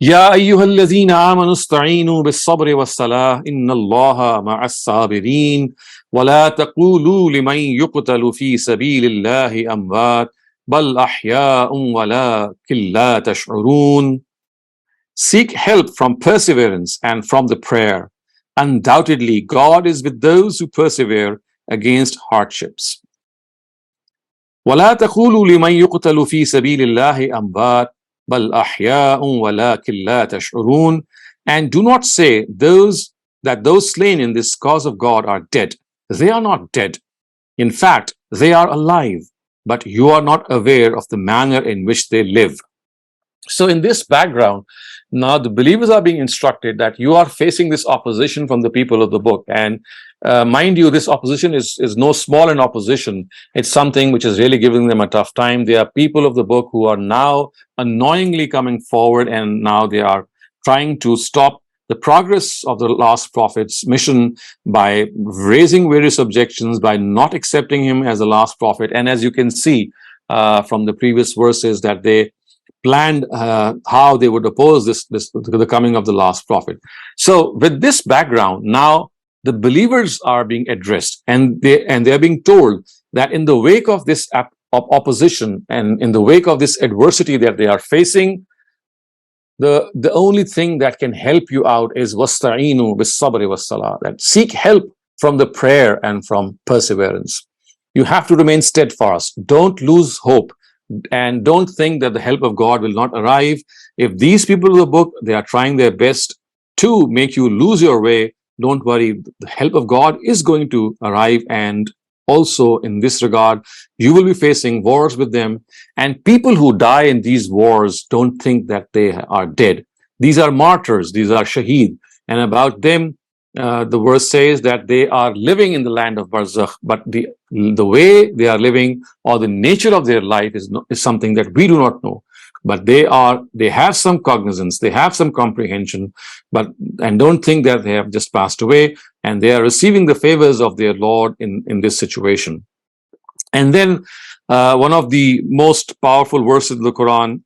Ya ayyuhallazina amanu ista'inu bis-sabri was-salah innallaha ma'as-sabirin wa la taqulu liman yuqtalu fi sabilillahi amwat bal ahya'un walakin la tash'urun. Seek help from perseverance and from the prayer. Undoubtedly, God is with those who persevere against hardships. وَلَا تَقُولُوا لِمَنْ يُقْتَلُ فِي سَبِيلِ اللَّهِ أَمْوَاتٌ بَلْ أَحْيَاءٌ وَلَكِنْ لَا تَشْعُرُونَ. And do not say that those slain in this cause of God are dead. They are not dead. In fact, they are alive, but you are not aware of the manner in which they live. So in this background, now the believers are being instructed that you are facing this opposition from the people of the book. And mind you, this opposition is no small an opposition. It's something which is really giving them a tough time. They are people of the book who are now annoyingly coming forward, and now they are trying to stop the progress of the last prophet's mission by raising various objections, by not accepting him as the last prophet. And as you can see from the previous verses, that they planned how they would oppose the coming of the last prophet. So with this background, now the believers are being addressed, and they are being told that in the wake of this opposition and in the wake of this adversity that they are facing, the only thing that can help you out is wasta'inu bis-sabri was-salah, that seek help from the prayer and from perseverance. You have to remain steadfast. Don't lose hope. And don't think that the help of God will not arrive. If these people of the book, they are trying their best to make you lose your way, don't worry, the help of God is going to arrive. And also in this regard, you will be facing wars with them. And people who die in these wars, don't think that they are dead. These are martyrs, these are shaheed. And about them, the verse says that they are living in the land of barzakh, but the way they are living or the nature of their life is something that we do not know. But they have some cognizance, they have some comprehension, and don't think that they have just passed away, and they are receiving the favors of their Lord in this situation. And then one of the most powerful verses of the Quran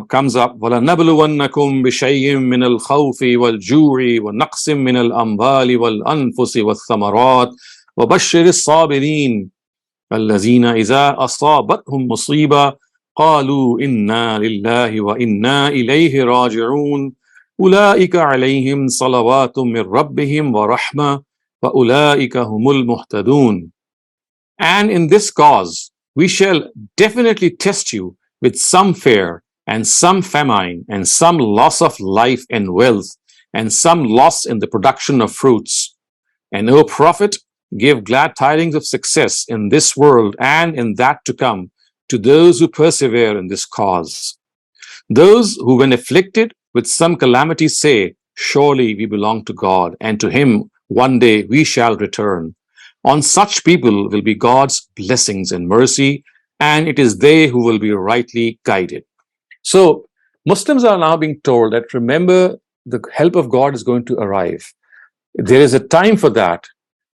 comes up, وَلَنَبْلُوَنَّكُمْ بِشَيْءٍ مِّنَ الْخَوْفِ وَالْجُوعِ وَنَقْصٍ مِّنَ الْأَمْوَالِ وَالْأَنفُسِ وَالثَّمَرَاتِ وَبَشِّرِ الصَّابِرِينَ الَّذِينَ إِذَا أَصَابَتْهُمْ مُصِيبَةٌ قَالُوا إِنَّا لِلَّهِ وَإِنَّا إِلَيْهِ رَاجِعُونَ أُولَٰئِكَ عَلَيْهِمْ صَلَوَاتٌ مِّن رَّبِّهِمْ وَرَحْمَةٌ وَأُولَٰئِكَ هُمُ الْمُهْتَدُونَ. And in this cause, we shall definitely test you with some fear and some famine and some loss of life and wealth and some loss in the production of fruits. And O Prophet, give glad tidings of success in this world and in that to come to those who persevere in this cause. Those who, when afflicted with some calamity, say, surely we belong to God, and to him one day we shall return. On such people will be God's blessings and mercy, and it is they who will be rightly guided. So Muslims are now being told that remember the help of God is going to arrive. There is a time for that.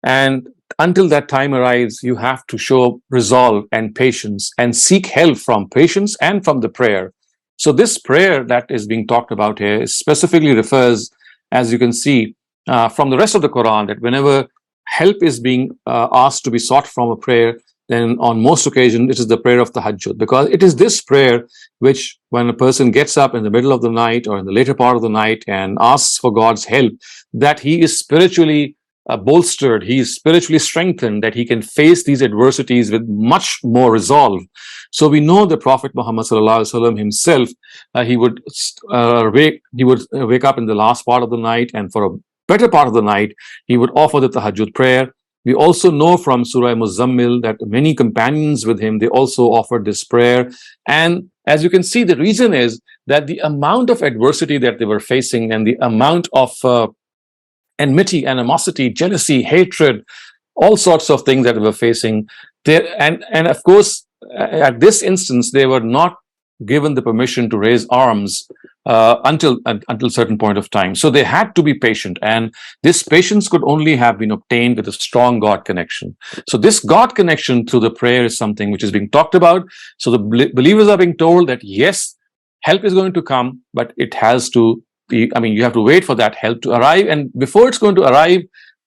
And until that time arrives, you have to show resolve and patience and seek help from patience and from the prayer. So this prayer that is being talked about here specifically refers, as you can see from the rest of the Quran, that whenever help is being asked to be sought from a prayer, then on most occasions it is the prayer of tahajjud, because it is this prayer which, when a person gets up in the middle of the night or in the later part of the night and asks for God's help, that he is spiritually bolstered, he is spiritually strengthened, that he can face these adversities with much more resolve. So we know the Prophet Muhammad sallallahu alaihi wasallam himself, he would wake up in the last part of the night, and for a better part of the night he would offer the tahajjud prayer. We also know from Surah Muzammil that many companions with him, they also offered this prayer. And as you can see, the reason is that the amount of adversity that they were facing and the amount of enmity, animosity, jealousy, hatred, all sorts of things that they were facing there. And of course, at this instance, they were not given the permission to raise arms until certain point of time. So they had to be patient, and this patience could only have been obtained with a strong God connection. So this God connection through the prayer is something which is being talked about. So the believers are being told that yes, help is going to come, but it has to be, you have to wait for that help to arrive. And before it's going to arrive,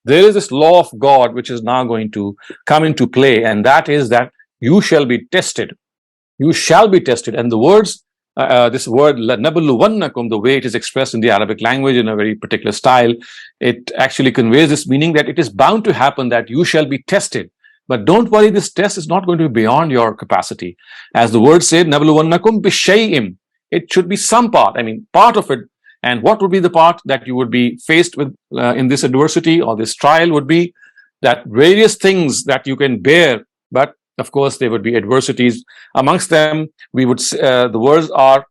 there is this law of God which is now going to come into play, and that is that you shall be tested. You shall be tested. And the words, this word لَنَبْلُوَنَّكُمْ, the way it is expressed in the Arabic language in a very particular style, it actually conveys this meaning that it is bound to happen, that you shall be tested. But don't worry, this test is not going to be beyond your capacity. As the word said, نَبْلُوَنَّكُمْ بِشَيْءٍ, it should be some part, part of it. And what would be the part that you would be faced with in this adversity or this trial would be that various things that you can bear, but of course there would be adversities. Amongst them, we would the words are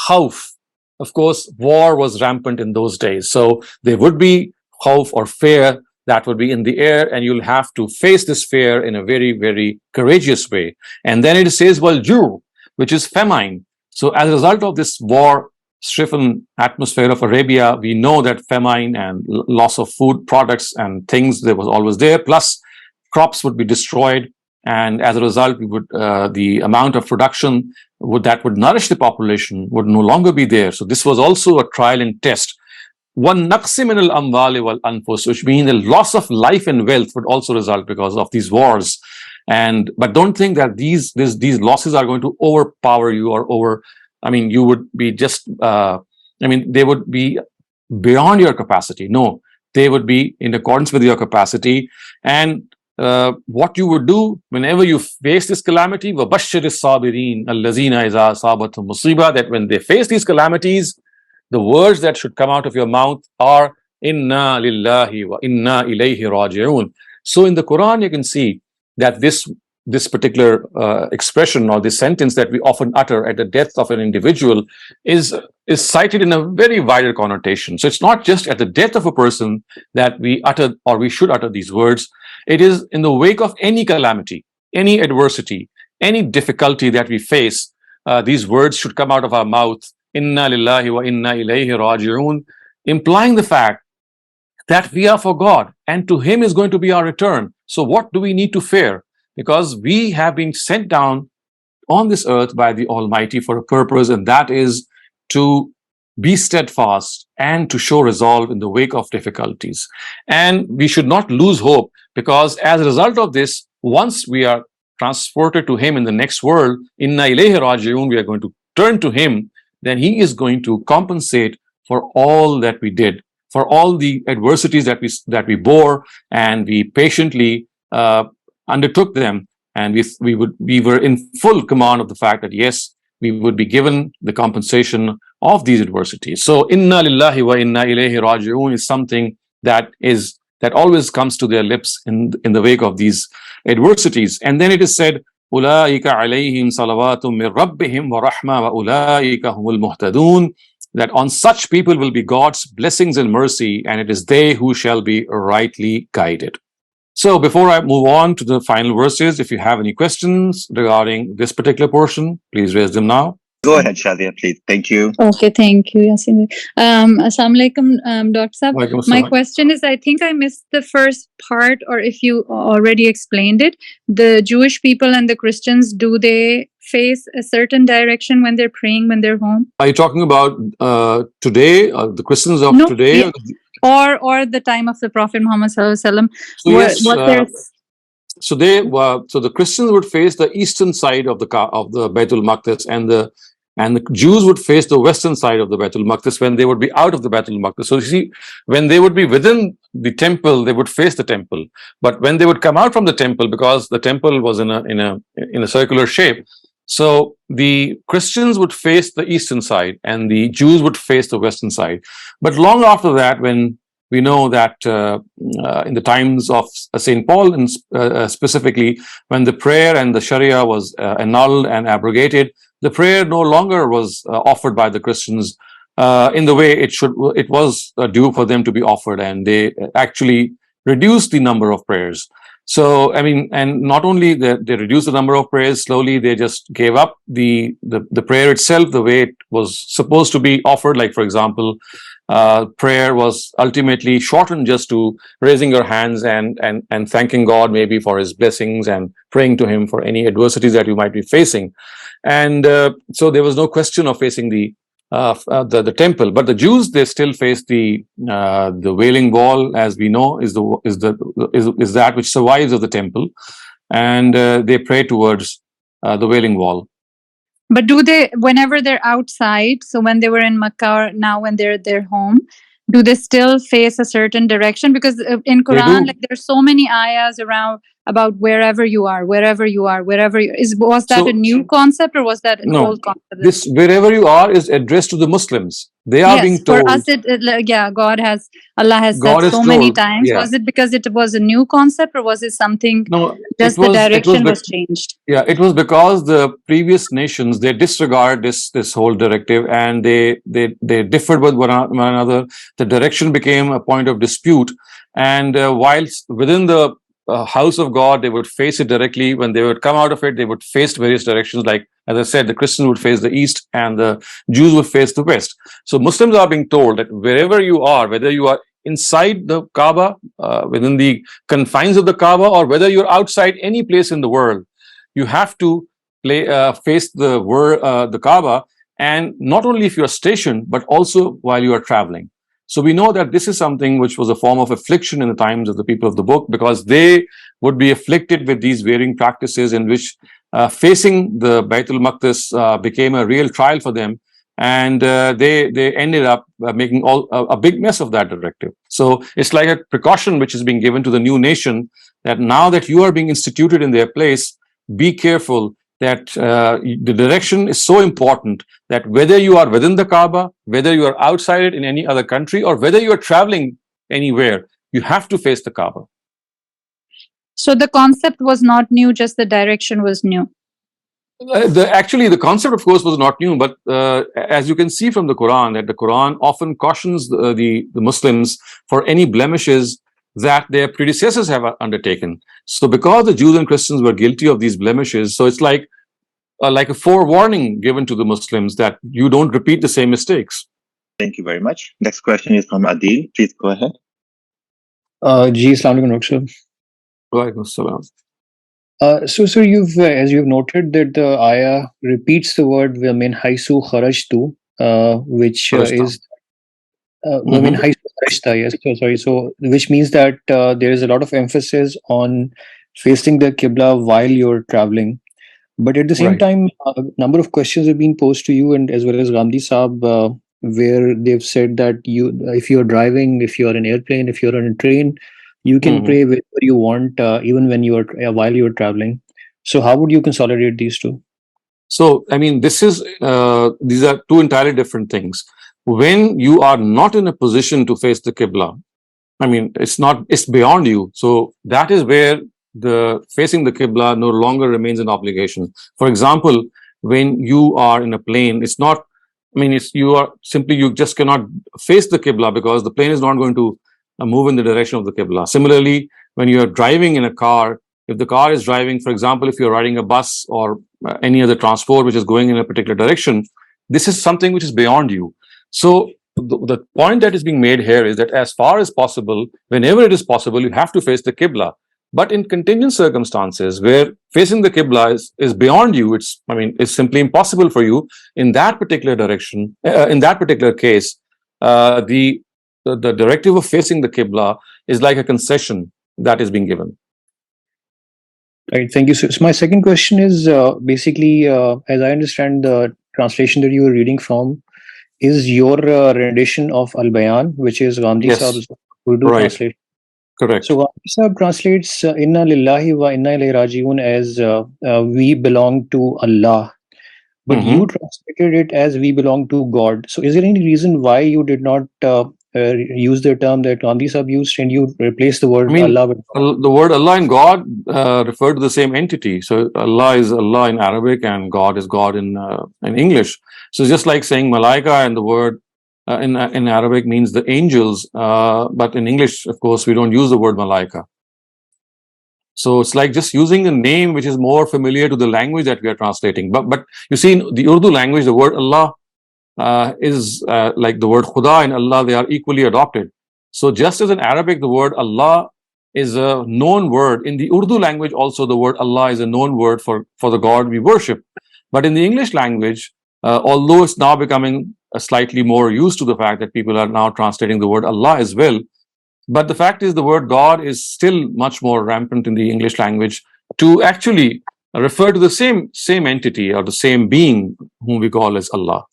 khawf. Of course, war was rampant in those days, so there would be khawf or fear that would be in the air, and you'll have to face this fear in a very, very courageous way. And then it says, well, ju', which is famine. So as a result of this war-stricken atmosphere of Arabia, we know that famine and loss of food products and things, there was always there, plus crops would be destroyed. And as a result, we would the amount of production that would nourish the population would no longer be there. So this was also a trial and test. One naqsi min al-amwali wal anfus, which means the loss of life and wealth would also result because of these wars. But don't think that these losses are going to overpower you or you would be just they would be beyond your capacity. No, they would be in accordance with your capacity. And what you would do whenever you face this calamity, وَبَشِّرِ الصَّابِرِينَ الَّذِينَ إِذَا أَصَابَتْهُمْ مُصِيبَةٌ, that when they face these calamities, the words that should come out of your mouth are Inna lillahi wa inna ilayhi raji'un. So in the Quran, you can see that this particular expression or this sentence that we often utter at the death of an individual is cited in a very wider connotation. So it's not just at the death of a person that we utter or we should utter these words. It is in the wake of any calamity, any adversity, any difficulty that we face. These words should come out of our mouth, Inna lillahi wa inna ilayhi raji'un, implying the fact that we are for God and to Him is going to be our return. So what do we need to fear? Because we have been sent down on this earth by the Almighty for a purpose, and that is to be steadfast and to show resolve in the wake of difficulties. And we should not lose hope, because as a result of this, once we are transported to Him in the next world, Inna ilayhi raji'un, we are going to turn to Him, then He is going to compensate for all that we did, for all the adversities that we bore, and we patiently undertook them, and we were in full command of the fact that yes, we would be given the compensation of these adversities. So Inna lillahi wa inna ilayhi raji'un is something that always comes to their lips in the wake of these adversities. And then it is said, Ulaika alayhim salawatum min rabbihim wa rahma wa ulaika humul muhtadun, that on such people will be God's blessings and mercy, and it is they who shall be rightly guided. So before I move on to the final verses, if you have any questions regarding this particular portion, please raise them now. Go ahead, Shadia, please. Thank you. Okay, thank you, Yasin. Assalamu alaikum, Dr. Saab. Walaikum My assalam. question is, I think I missed the first part, or if you already explained it. The Jewish people and the Christians, do they face a certain direction when they're praying, when they're home? Are you talking about today, the Christians of No, today? yeah. Or the time of the Prophet Muhammad Sallallahu Alaihi Wasallam? So yes, What there's so they were, so the Christians would face the eastern side of the Baitul Maqdis, and the Jews would face the western side of the Baitul Maqdis when they would be out of the Baitul Maqdis. So you see, when they would be within the temple, they would face the temple. But when they would come out from the temple, because the temple was in a circular shape, so the Christians would face the eastern side and the Jews would face the western side. But long after that, when we know that in the times of St. Paul, and specifically when the prayer and the Sharia was annulled and abrogated, the prayer no longer was offered by the Christians in the way it was due for them to be offered, and they actually reduced the number of prayers. So, I mean, and not only that they reduced the number of prayers, slowly they just gave up the prayer itself, the way it was supposed to be offered. Like, for example, prayer was ultimately shortened just to raising your hands and thanking God maybe for his blessings and praying to him for any adversities that you might be facing. And so there was no question of facing the temple. But the Jews, they still face the Wailing Wall, as we know, is that which survives of the temple, and they pray towards the Wailing Wall. But do they, whenever they're outside, so when they were in Makkah or now when they're at their home, do they still face a certain direction? Because in Quran, like, there's so many ayahs around about wherever you are, wherever you are, wherever you was that a new concept, or was that an old concept? This wherever you are is addressed to the Muslims. They are being told. For us, Allah has said so many times. Yeah. Was it because it was a new concept, or was it something? No, just the direction was changed. Yeah, it was because the previous nations, they disregard this whole directive, and they differed with one another. The direction became a point of dispute, and whilst within the house of God, they would face it directly. When they would come out of it, they would face various directions. Like, as I said, the Christians would face the east and the Jews would face the west. So Muslims are being told that wherever you are, whether you are inside the Kaaba, within the confines of the Kaaba, or whether you're outside any place in the world, you have to face the Kaaba, and not only if you're stationed, but also while you are traveling. So we know that this is something which was a form of affliction in the times of the people of the book, because they would be afflicted with these varying practices in which facing the Baitul Maqdis became a real trial for them, and they ended up making a big mess of that directive. So it's like a precaution which is being given to the new nation, that now that you are being instituted in their place, be careful that the direction is so important that whether you are within the Kaaba, whether you are outside it in any other country, or whether you are traveling anywhere, you have to face the Kaaba. So the concept was not new, just the direction was new. Actually, the concept, of course, was not new, but as you can see from the Quran, that the Quran often cautions the Muslims for any blemishes that their predecessors have undertaken. So because the Jews and Christians were guilty of these blemishes, so it's like a forewarning given to the Muslims that you don't repeat the same mistakes. Thank you very much. Next question is from Adil. Please go ahead. Ji, Assalamu alaikum, Walaikum assalam. So, sir, as you've noted that the ayah repeats the word min haisu kharajtu, which is min haisu kharajta. Yes, so sorry. So, which means that there is a lot of emphasis on facing the Qibla while you're traveling. But at the same time, a number of questions have been posed to you, and as well as Ghamidi Saab, where they've said that if you're driving, if you're on an airplane, if you're on a train, you can pray wherever you want, even when while you're traveling. So how would you consolidate these two? So, I mean, these are two entirely different things. When you are not in a position to face the Qibla, I mean, it's beyond you. So that is where the facing the Qibla no longer remains an obligation. For example, when you are in a plane, it's not, I mean, you just cannot face the Qibla because the plane is not going to move in the direction of the Qibla. Similarly, when you are driving in a car, If the car is driving, for example, if you're riding a bus or any other transport which is going in a particular direction, this is something which is beyond you. So the point that is being made here is that as far as possible, whenever it is possible, you have to face the Qibla. But in contingent circumstances where facing the Qibla is beyond you, it's simply impossible for you in that particular direction, in that particular case, the directive of facing the Qibla is like a concession that is being given. Right, thank you. So my second question is basically, as I understand the translation that you were reading from, is your rendition of Al-Bayan, which is Ghamidi Saab's Urdu translation. Correct. So Ghamidi Saab translates Inna Lillahi wa Inna Ilayhi Raji'un as we belong to Allah. But you translated it as we belong to God. So is there any reason why you did not use the term that Ghamidi Saab used and you replaced the word Allah with God? The word Allah and God refer to the same entity. So Allah is Allah in Arabic and God is God in English. So it's just like saying Malaika, and the word in Arabic means the angels, but in English, of course, we don't use the word Malaika. So it's like just using a name which is more familiar to the language that we are translating. But you see, in the Urdu language, the word Allah is like the word Khuda and Allah, they are equally adopted. So just as in Arabic, the word Allah is a known word, in the Urdu language also the word Allah is a known word for the God we worship. But in the English language, although it's now becoming slightly more used to the fact that people are now translating the word Allah as well, but the fact is the word God is still much more rampant in the English language to actually refer to the same entity or the same being whom we call as Allah.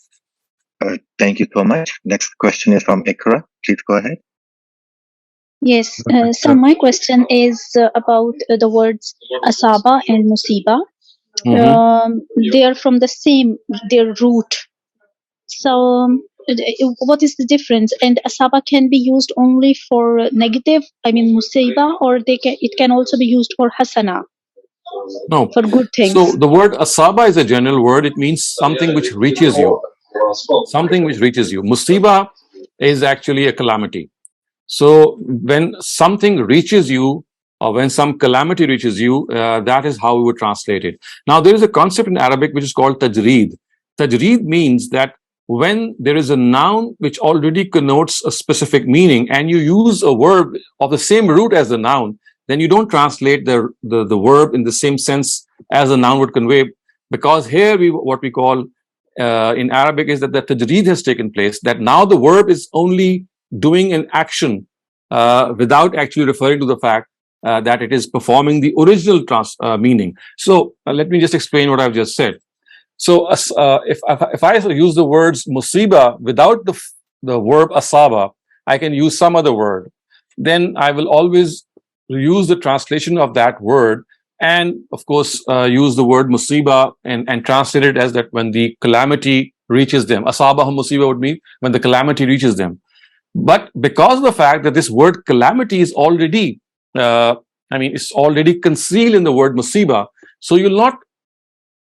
All right, thank you so much. Next question is from Ikra. Please go ahead. Yes, so my question is about the words asaba and musiba. They are from their root. So what is the difference? And asaba can be used only for negative, musiba, or it can also be used for hasana. No. For good things. So the word asaba is a general word. It means something which reaches you. Something which reaches you. Musiba is actually a calamity. So when something reaches you, or when some calamity reaches you, that is how we would translate it. Now, there is a concept in Arabic which is called tajreed. Tajreed means that when there is a noun which already connotes a specific meaning and you use a verb of the same root as the noun, then you don't translate the verb in the same sense as the noun would convey, because here what we call in Arabic is that the tajreed has taken place, that now the verb is only doing an action without actually referring to the fact that it is performing the original meaning. So let me just explain what I've just said. So if I use the words musiba without the verb asaba, I can use some other word. Then I will always use the translation of that word, and of course use the word musiba and translate it as that when the calamity reaches them. Asabah musiba would mean when the calamity reaches them. But because of the fact that this word calamity is already, it's already concealed in the word musiba, so you'll not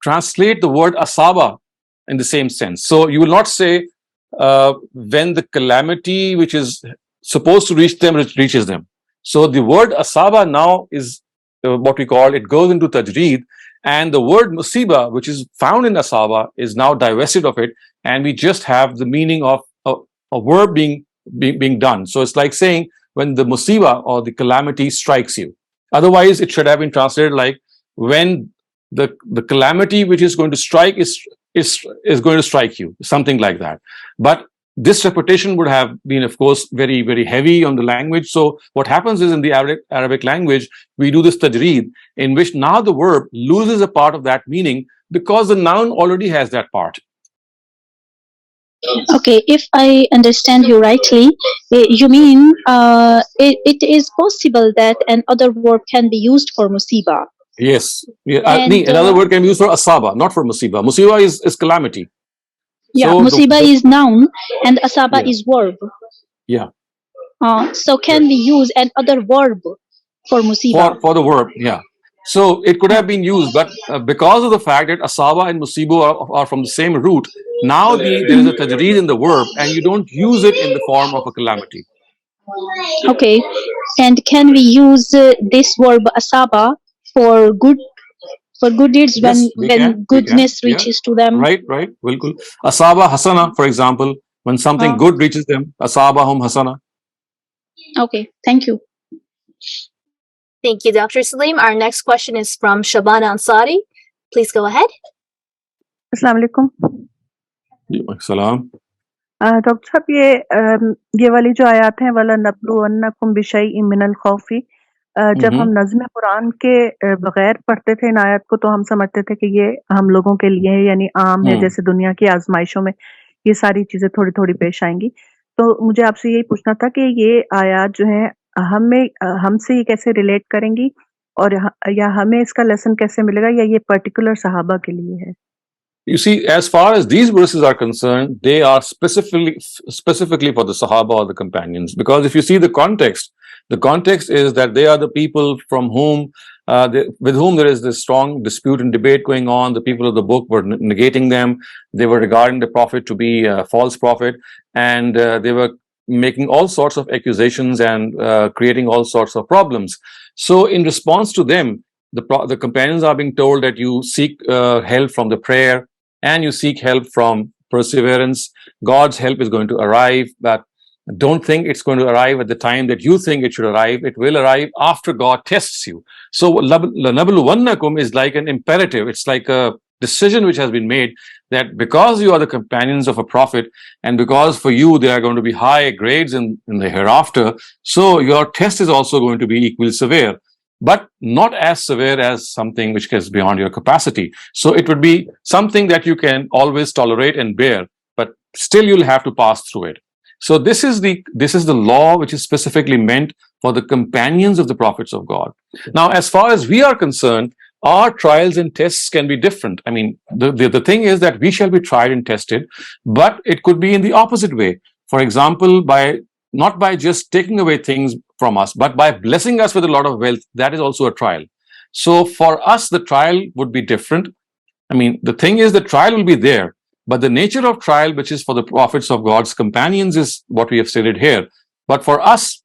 translate the word asaba in the same sense. So you will not say when the calamity which is supposed to reach them reaches them. So the word asaba now is what we call, it goes into tajreed, and the word musiba, which is found in asaba, is now divested of it, and we just have the meaning of a verb being done. So it's like saying when the musiba or the calamity strikes you. Otherwise, it should have been translated like when the calamity which is going to strike is going to strike you, something like that. But this repetition would have been, of course, very, very heavy on the language. So what happens is in the Arabic language, we do this tajreed, in which now the verb loses a part of that meaning because the noun already has that part. Okay, if I understand you rightly, you mean it is possible that another verb can be used for musiba. Yes. Another word can be used for asaba, not for musiba. Musiba is calamity. Yeah, so musiba is noun and asaba is verb. Yeah. So can we use another verb for musiba? For the verb, yeah. So it could have been used, but because of the fact that asaba and musiba are from the same root, now there is a tajreed in the verb, and you don't use it in the form of a calamity. Okay, and can we use this verb asaba for good deeds when Yes, they can. goodness Yeah. reaches to them. Right. Bilkul. Asaba hasana, for example, when something good reaches them, asabahum hasana. Okay, thank you. Thank you, Dr. Saleem. Our next question is from Shabana Ansari. Please go ahead. Assalamu alaikum. Salam. Doctor साहब ये वाली जो आयत है वला नबलुवन्नकुम बिशैइन मिनल खौफी, जब हम नज़्म कुरान के बगैर पढ़ते थे इन आयत को तो हम समझते थे कि ये हम लोगों के लिए है, यानी आम है, जैसे दुनिया की आजमाइशों में ये सारी चीजें थोड़ी थोड़ी पेश आएंगी। तो मुझे आपसे यही पूछना था कि ये आयत जो है हमसे ये कैसे रिलेट करेंगी और या हमें इसका लेसन कैसे मिलेगा, या ये पर्टिकुलर सहाबा के लिए है? You see, as far as these verses are concerned, they are specifically for the Sahaba or the companions. Because if you see the context is that they are the people from whom, with whom there is this strong dispute and debate going on. The people of the book were negating them. They were regarding the prophet to be a false prophet, and they were making all sorts of accusations and creating all sorts of problems. So, in response to them, the companions are being told that you seek help from the prayer, and you seek help from perseverance. God's help is going to arrive, but don't think it's going to arrive at the time that you think it should arrive. It will arrive after God tests you. So, لَنَبْلُوَنَّكُمْ is like an imperative. It's like a decision which has been made that because you are the companions of a prophet, and because for you there are going to be high grades in the hereafter, so your test is also going to be equally severe, but not as severe as something which is beyond your capacity. So it would be something that you can always tolerate and bear, but still you'll have to pass through it. So this is the law which is specifically meant for the companions of the prophets of God. Now, as far as we are concerned, our trials and tests can be different. I mean, the thing is that we shall be tried and tested, but it could be in the opposite way. For example, not by just taking away things from us, but by blessing us with a lot of wealth. That is also a trial. So for us, the trial would be different. I mean, the thing is, the trial will be there, but the nature of trial, which is for the prophets of God's companions, is what we have stated here. But for us,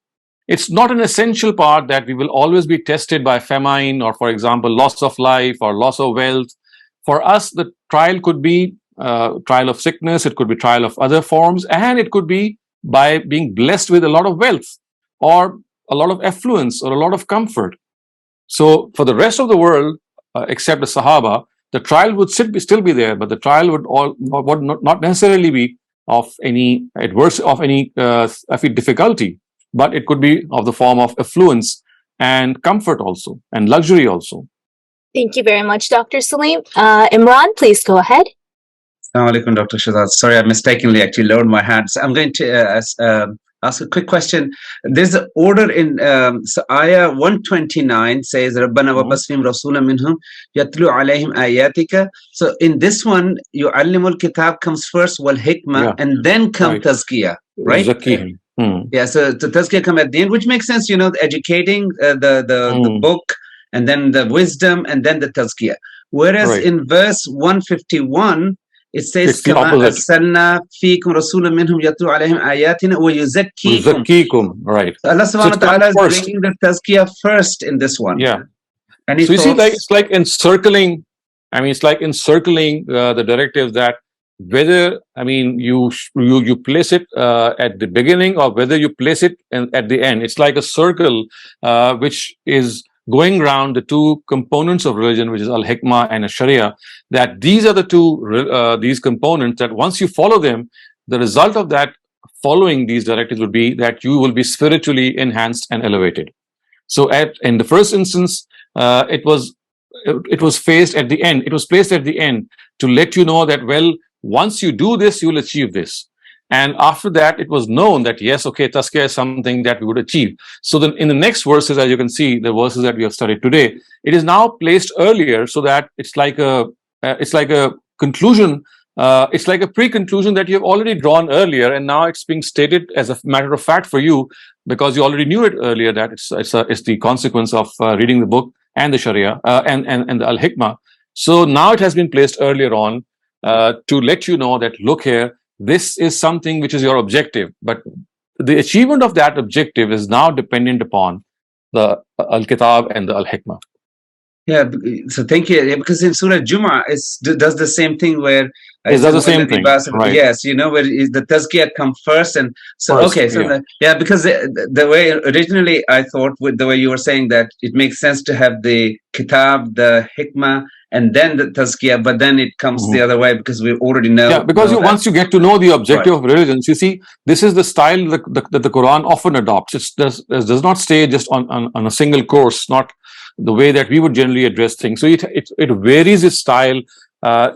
it's not an essential part that we will always be tested by famine or, for example, loss of life or loss of wealth. For us, the trial could be trial of sickness, it could be trial of other forms, and it could be by being blessed with a lot of wealth or a lot of affluence or a lot of comfort. So for the rest of the world, except the Sahaba, the trial would still be there, but the trial would not necessarily be of any difficulty, but it could be of the form of affluence and comfort also, and luxury also. Thank you very much, Dr. Saleem. Imran, please go ahead. Assalamu alaikum, Dr. Shehzad. Sorry, I mistakenly actually lowered my hand. So I'm going to ask a quick question. There's an order in so Ayah 129 says, Rabbana wa baslim rasula minhum yatlu alayhim ayatika. So in this one, yu'allimul kitab comes first, wal hikmah, and then come tazkiyah, right? Zakihim. Yeah, so the tazkiyah come at the end, which makes sense, educating the book, and then the wisdom, and then the tazkiyah. Whereas in verse 151, it says, "Kama arsalna fiikum rasulan minhum yatlu alayhim ayatina wa yuzakkikum." Right. So Allah subhanahu wa ta'ala is bringing the tazkiyah first in this one. Yeah. And so you see, it's like encircling. I mean, it's like encircling the directives that whether you place it at the beginning or whether you place it at the end. It's like a circle which is going around the two components of religion, which is al-hikmah and al-sharia, that these are the two these components that once you follow them, the result of that following these directives would be that you will be spiritually enhanced and elevated. So in the first instance, it was placed at the end. It was placed at the end to let you know that, well, once you do this, you will achieve this. And after that, it was known that, yes, okay, tazkiyah is something that we would achieve. So then in the next verses, as you can see, the verses that we have studied today, it is now placed earlier so that it's like a conclusion. It's like a pre-conclusion that you have already drawn earlier, and now it's being stated as a matter of fact for you because you already knew it earlier that it's the consequence of reading the book and the Sharia and the Al-Hikmah. So now it has been placed earlier on to let you know that, look here, this is something which is your objective, but the achievement of that objective is now dependent upon the Al-Kitab and the Al-Hikmah. Yeah, so thank you. Yeah, because in Surah Jumu'ah, it does the same thing where it does the same thing, right? Yes, you know, where the tazkiyah come first, and so First, okay, so because the way originally I thought with the way you were saying that it makes sense to have the kitab, the hikmah, and then the tazkiyah, but then it comes the other way because we already know. Yeah, because once you get to know the objective of religions, you see, this is the style that the Quran often adopts. It does not stay just on a single course, not the way that we would generally address things. So it varies its style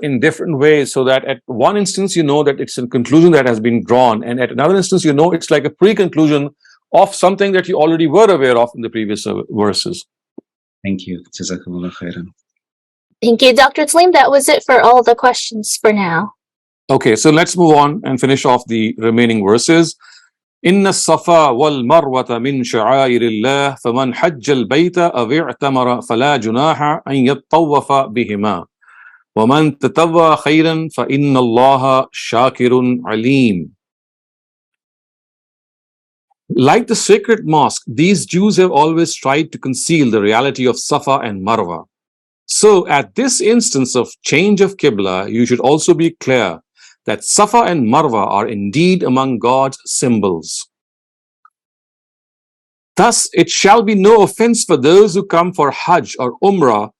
in different ways, so that at one instance you know that it's a conclusion that has been drawn, and at another instance you know it's like a pre-conclusion of something that you already were aware of in the previous verses. Thank you. Jazakumullah khairan. Thank you, Dr. Saleem. That was it for all the questions for now. Okay, so let's move on and finish off the remaining verses. إن الصفا والمروة من شعائر الله فمن حج البيت أو اعتمر فلا جناح أن يطوف بهما ومن تطوع خيرا فإن الله شاكر عليم. Like the sacred mosque, these Jews have always tried to conceal the reality of Safa and Marwa. So at this instance of change of Qibla, you should also be clear that Safa and Marwa are indeed among God's symbols. Thus, it shall be no offense for those who come for Hajj or Umrah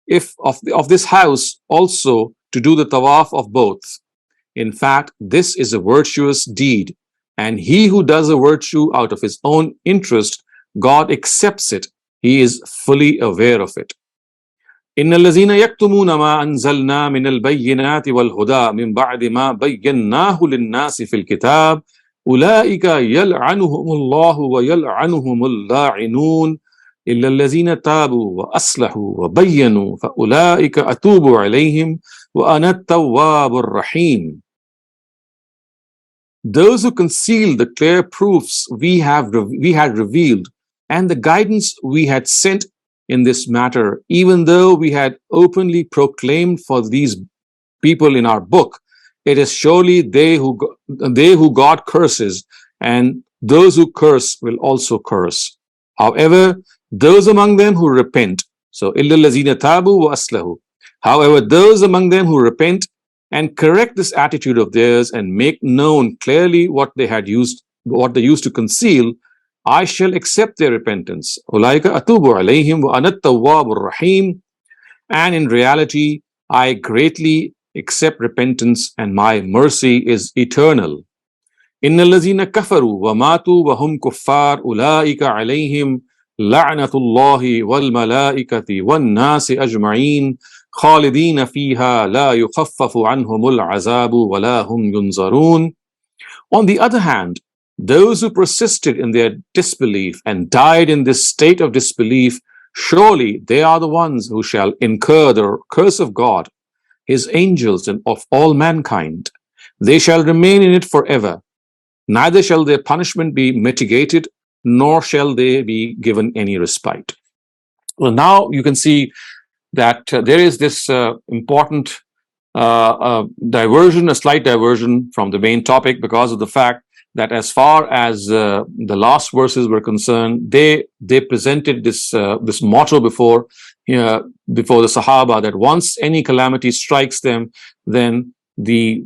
if of this house also to do the tawaf of both. In fact, this is a virtuous deed, and he who does a virtue out of his own interest, God accepts it. He is fully aware of it. إن الذين يكتمون ما أنزلنا من البينات والهدى من بعد ما بيناه للناس في الكتاب أولئك يلعنهم الله ويلعنهم اللاعنون إلا الذين تابوا وأصلحوا وبينوا فأولئك أتوب عليهم وأنا التواب الرحيم. Those who conceal the clear proofs we had revealed and the guidance we had sent in this matter, even though we had openly proclaimed for these people in our book, it is surely they who God curses, and those who curse will also curse. However, those among them who repent, so illa allazina tabu wa aslahu. However, those among them who repent and correct this attitude of theirs and make known clearly what they used to conceal, I shall accept their repentance. Ulaika atubu alayhim wa ana at-tawwabur rahim. And in reality, I greatly accept repentance, and my mercy is eternal. Innal lazina kafaru wa matu wa hum kuffar ulaika alayhim la'natullahi wal malaikati wan nasi ajma'in khalidina fiha la yukhaffafu anhumul azabu wa la hum yunzarun. On the other hand, those who persisted in their disbelief and died in this state of disbelief, surely they are the ones who shall incur the curse of God, his angels, and of all mankind. They shall remain in it forever. Neither shall their punishment be mitigated, nor shall they be given any respite. Well, now you can see that there is this important diversion, a slight diversion from the main topic, because of the fact that as far as the last verses were concerned, they presented this motto before the Sahaba, that once any calamity strikes them, then the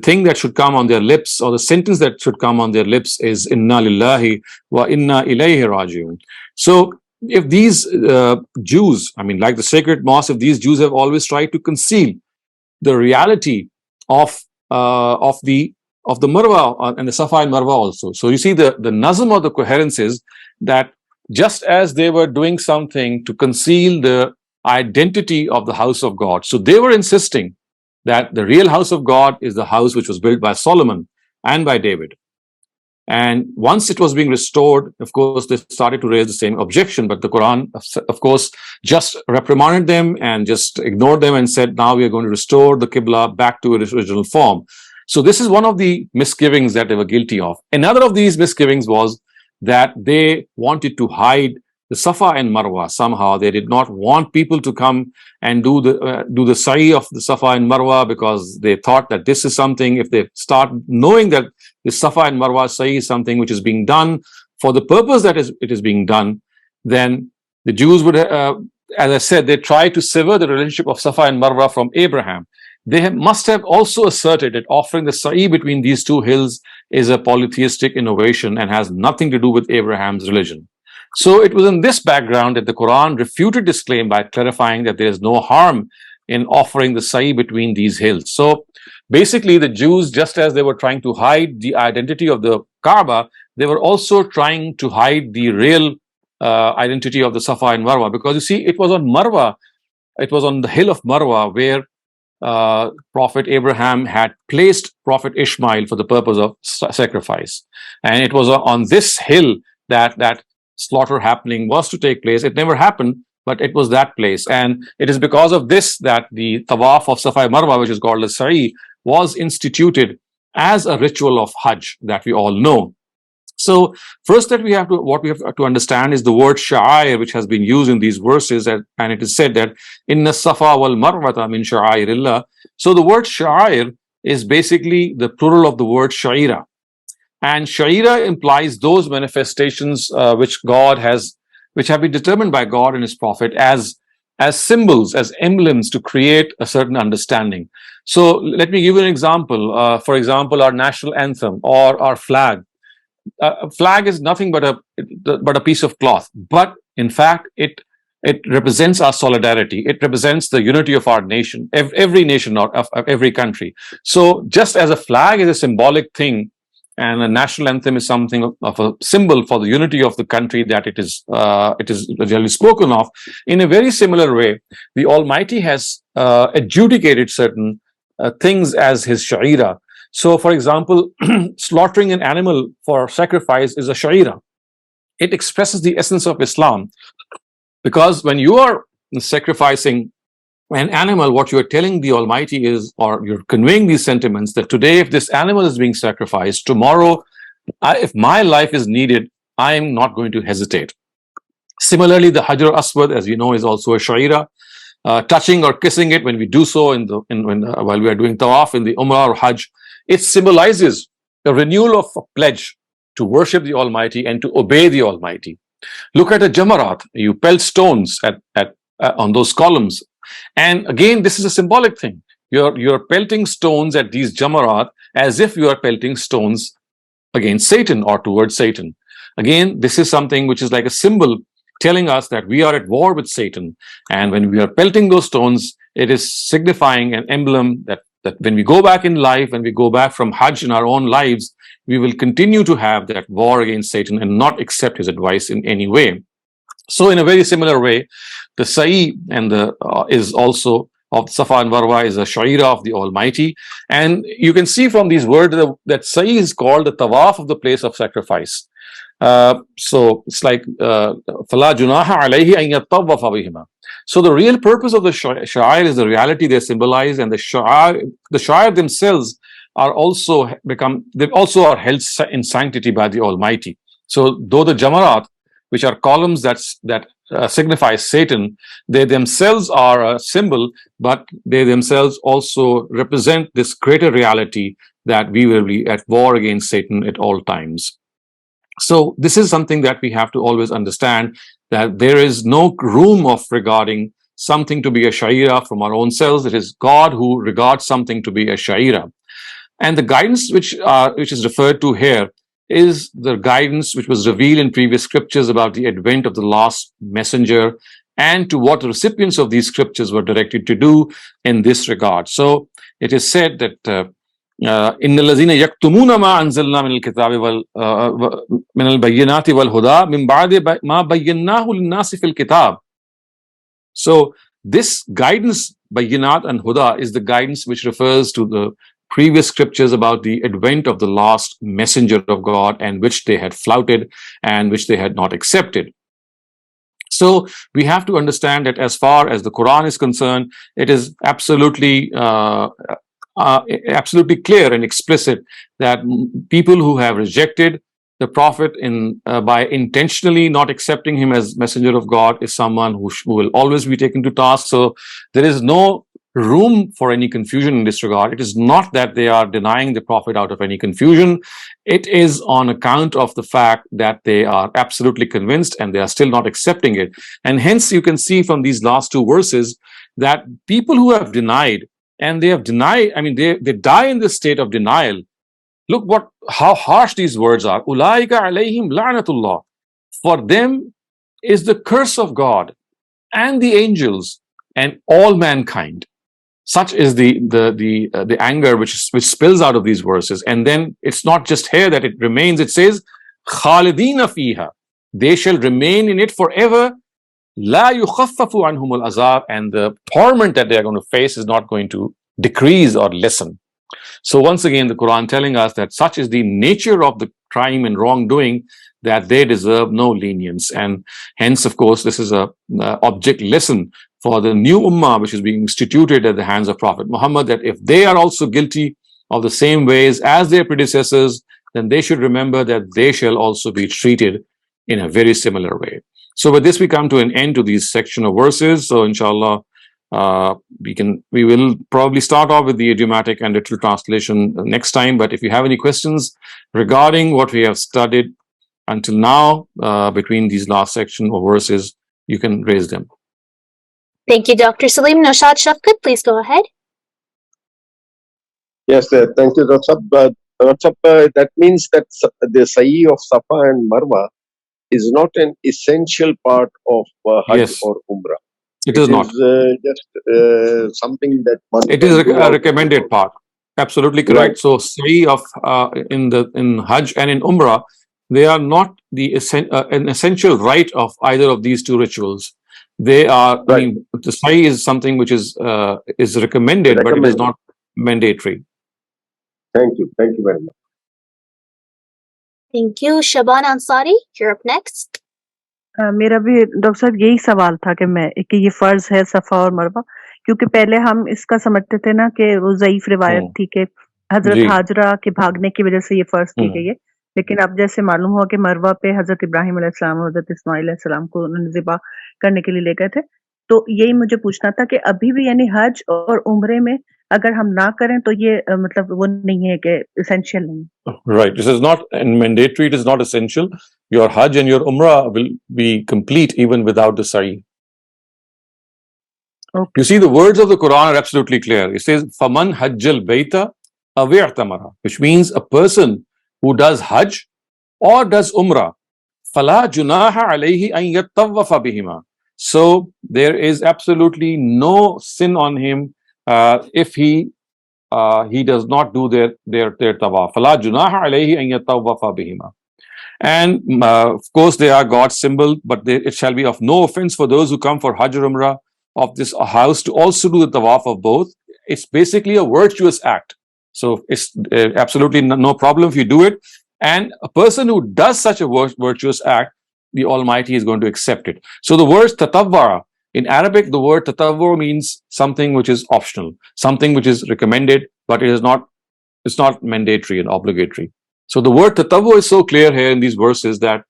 thing that should come on their lips, or the sentence that should come on their lips, is Inna lillahi wa inna ilayhi rajiun. So if these Jews, I mean, like the sacred mosque, if these Jews have always tried to conceal the reality of the Marwa and the Safa and Marwa also. So you see the nazm or the coherence is that just as they were doing something to conceal the identity of the house of God, so they were insisting that the real house of God is the house which was built by Solomon and by David. And once it was being restored, of course, they started to raise the same objection. But the Quran, of course, just reprimanded them and just ignored them and said, now we are going to restore the Qibla back to its original form. So this is one of the misgivings that they were guilty of. Another of these misgivings was that they wanted to hide the Safa and Marwa somehow. They did not want people to come and do the sa'i of the Safa and Marwa, because they thought that this is something, if they start knowing that the Safa and Marwa sa'i is something which is being done for the purpose that it is being done, then the Jews would as I said, they tried to sever the relationship of Safa and Marwa from Abraham. They must have also asserted that offering the sa'i between these two hills is a polytheistic innovation and has nothing to do with Abraham's religion. So it was in this background that the Quran refuted this claim by clarifying that there is no harm in offering the sa'i between these hills. So basically, the Jews, just as they were trying to hide the identity of the Kaaba, they were also trying to hide the real identity of the Safa and Marwa, because you see, it was on Marwa, it was on the hill of Marwa where Prophet Abraham had placed Prophet Ishmael for the purpose of sacrifice, and it was on this hill that slaughter happening was to take place. It never happened, but it was that place, and it is because of this that the tawaf of Safa and Marwa, which is called the sa'i, was instituted as a ritual of Hajj that we all know. So first, what we have to understand is the word sha'air, which has been used in these verses, and it is said that inna safa wal marwata min sha'airillah. So the word sha'air is basically the plural of the word sha'ira, and sha'ira implies those manifestations which have been determined by God and His Prophet as symbols, as emblems to create a certain understanding. So let me give you an example. For example, our national anthem or our flag. A flag is nothing but a piece of cloth, but in fact it represents our solidarity. It represents the unity of our nation, every nation of every country. So just as a flag is a symbolic thing, and a national anthem is something of a symbol for the unity of the country that it is really spoken of, in a very similar way, the Almighty has adjudicated certain things as His sha'ira. So, for example, slaughtering an animal for sacrifice is a sha'ira. It expresses the essence of Islam, because when you are sacrificing an animal, what you are telling the Almighty is, or you're conveying these sentiments, that today, if this animal is being sacrificed, tomorrow, if my life is needed, I am not going to hesitate. Similarly, the Hajar Aswad, as you know, is also a sha'ira. Touching or kissing it when we do so while we are doing tawaf in the Umrah or Hajj, it symbolizes a renewal of a pledge to worship the Almighty and to obey the Almighty. Look at a jamarat. You pelt stones on those columns, and again, this is a symbolic thing. You're pelting stones at these jamarat as if you are pelting stones against Satan or towards Satan. Again, this is something which is like a symbol telling us that we are at war with Satan, and when we are pelting those stones, it is signifying an emblem that when we go back in life, when we go back from Hajj in our own lives, we will continue to have that war against Satan and not accept his advice in any way. So in a very similar way, the sa'i and is also of Safa and Marwa is a sha'ira of the Almighty. And you can see from these words that sa'i is called the tawaf of the place of sacrifice. So it's like فَلَا جُنَاحَ عَلَيْهِ أَن يَطَّوَّفَ بِهِمَا. So the real purpose of the sha'air is the reality they symbolize, and the sha'air themselves are also held in sanctity by the Almighty. So though the jamarat, which are columns that signify Satan, they themselves are a symbol, but they themselves also represent this greater reality that we will be at war against Satan at all times. So this is something that we have to always understand, that there is no room of regarding something to be a sha'ira from our own selves. It is God who regards something to be a sha'ira. And the guidance which is referred to here is the guidance which was revealed in previous scriptures about the advent of the last messenger, and to what the recipients of these scriptures were directed to do in this regard. So it is said that إن الذين يكتمون ما أنزلنا من الكتاب من البينات والهدى من بعد ما بيناه للناس في الكتاب. So this guidance, bayinat and huda, is the guidance which refers to the previous scriptures about the advent of the last messenger of God, and which they had flouted and which they had not accepted. So we have to understand that as far as the Quran is concerned, it is absolutely clear and explicit that people who have rejected the Prophet by intentionally not accepting him as messenger of God is someone who will always be taken to task. So there is no room for any confusion in this regard. It is not that they are denying the Prophet out of any confusion. It is on account of the fact that they are absolutely convinced and they are still not accepting it. And hence you can see from these last two verses that people who have denied, and they have denied, I mean, they die in this state of denial. Look how harsh these words are. Ulaika alayhim la'natullah. For them is the curse of God and the angels and all mankind. Such is the anger which spills out of these verses. And then it's not just here that it remains. It says, Khalidina fiha. They shall remain in it forever. La yukhaffafu anhumul azab. And the torment that they are going to face is not going to decrease or lessen. So once again, the Quran telling us that such is the nature of the crime and wrongdoing that they deserve no lenience. And hence, of course, this is a object lesson for the new ummah which is being instituted at the hands of Prophet Muhammad, that if they are also guilty of the same ways as their predecessors, then they should remember that they shall also be treated in a very similar way. So with this, we come to an end to these section of verses. So inshallah, we will probably start off with the idiomatic and literal translation next time. But if you have any questions regarding what we have studied until now, between these last section of verses, you can raise them. Thank you, Dr. Saleem. Naushad Shafqat, please go ahead. Yes, thank you, Dr. That means that the Sa'i of Safa and Marwa is not an essential part of Hajj Yes. or Umrah. It is not. Just something that one It can is do a recommended part. Absolutely correct. Right. So Sa'i of in Hajj and in Umrah, they are not an essential rite of either of these two rituals. They are. Right. I mean, the Sa'i is something which is recommended, but it is not mandatory. Thank you very much. Thank you. Shaban Ansari, you're up next. मेरा भी doctor साहब यही सवाल था कि ये फर्ज है सफा और मरवा, क्योंकि पहले हम इसका समझते थे ना कि वो ज़ईफ रिवायत थी कि हजरत हाजरा के भागने की वजह से ये फर्ज की गई है, लेकिन अब जैसे मालूम हुआ कि मरवा पे हजरत इब्राहिम अलैहिस्सलाम और हजरत इस्माइल अलैहिस्सलाम को उन्होंने ज़िबा करने के लिए ले गए थे, तो यही मुझे पूछना था कि अभी भी यानी हज और उम्रे में अगर हम ना करें तो ये मतलब वो नहीं है कि एसेंशियल नहीं. Right. This is not mandatory. It is not essential. Your Hajj and your Umrah will be complete even without the Sa'i. Okay. You see, the words of the Quran are absolutely clear. It says, "Faman hajjal baita aw i'tamara," which means a person who does Hajj or does Umrah, fala junaha alayhi an yattawwafa bihima. So there is absolutely no sin on him if he does not do their tawaf. Fala junaha alayhi an yattawwafa bihima. And of course, they are God's symbol, but it shall be of no offense for those who come for Hajj or Umrah of this house to also do the tawaf of both. It's basically a virtuous act. So it's absolutely no problem if you do it. And a person who does such a virtuous act, the Almighty is going to accept it. So the word tatawwara, in Arabic, the word tatawwur means something which is optional, something which is recommended, but it's not mandatory and obligatory. So the word tatawwur is so clear here in these verses that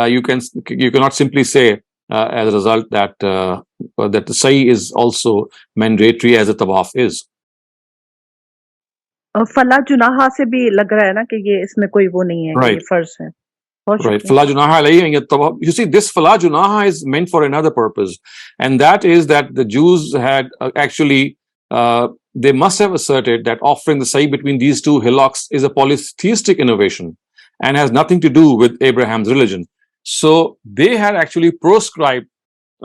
you cannot simply say as a result that the Sa'i is also mandatory as the tawaf is. फला जुनाहा से भी लग रहा है ना कि ये इसमें कोई वो नहीं है, Right. ये फर्ज है. Right. Fala junaha alayhi an yattawaf. You see, this fala junaha is meant for another purpose, and that is that the Jews had actually they must have asserted that offering the Sa'i between these two hillocks is a polytheistic innovation and has nothing to do with Abraham's religion. So they had actually proscribed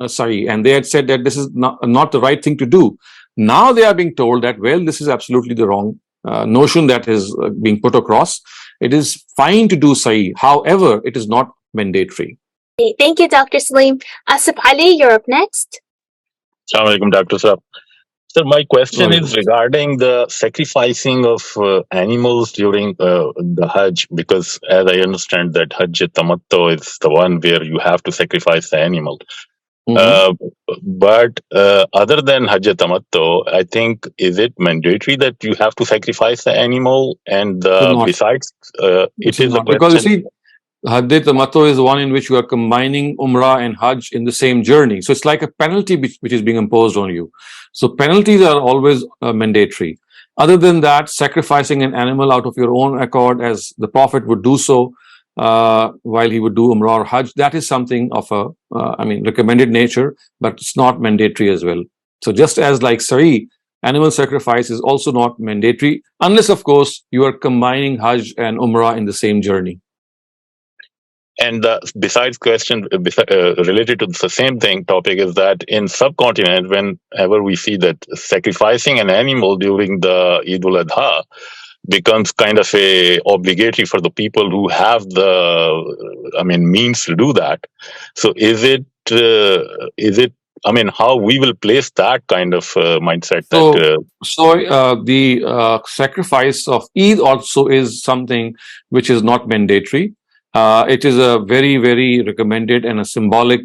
Sa'i, and they had said that this is not the right thing to do. Now they are being told that, well, this is absolutely the wrong notion that is being put across. It is fine to do Sa'i. However, it is not mandatory. Okay, thank you, Dr. Saleem. Asif Ali, you're up next. Assalamu alaikum, Dr. Saab. Sir, my question is regarding the sacrificing of animals during the Hajj, because as I understand that Hajj Tamattu is the one where you have to sacrifice the animal. But other than Hajj Tamattu, I think, is it mandatory that you have to sacrifice the animal? And besides, it is not. a question. Because you see, Hajj Tamattu is the one in which you are combining Umrah and Hajj in the same journey. So it's like a penalty which is being imposed on you. So penalties are always mandatory. Other than that, sacrificing an animal out of your own accord, as the Prophet would do so while he would do Umrah or Hajj, that is something of a, recommended nature, but it's not mandatory as well. So just as like Sa'i, animal sacrifice is also not mandatory, unless, of course, you are combining Hajj and Umrah in the same journey. And besides question related to the same thing topic is that in subcontinent, whenever we see that sacrificing an animal during the Eid al-Adha becomes kind of a obligatory for the people who have the, means to do that. So is it, how we will place that kind of mindset? The sacrifice of Eid also is something which is not mandatory. It is a very, very recommended and a symbolic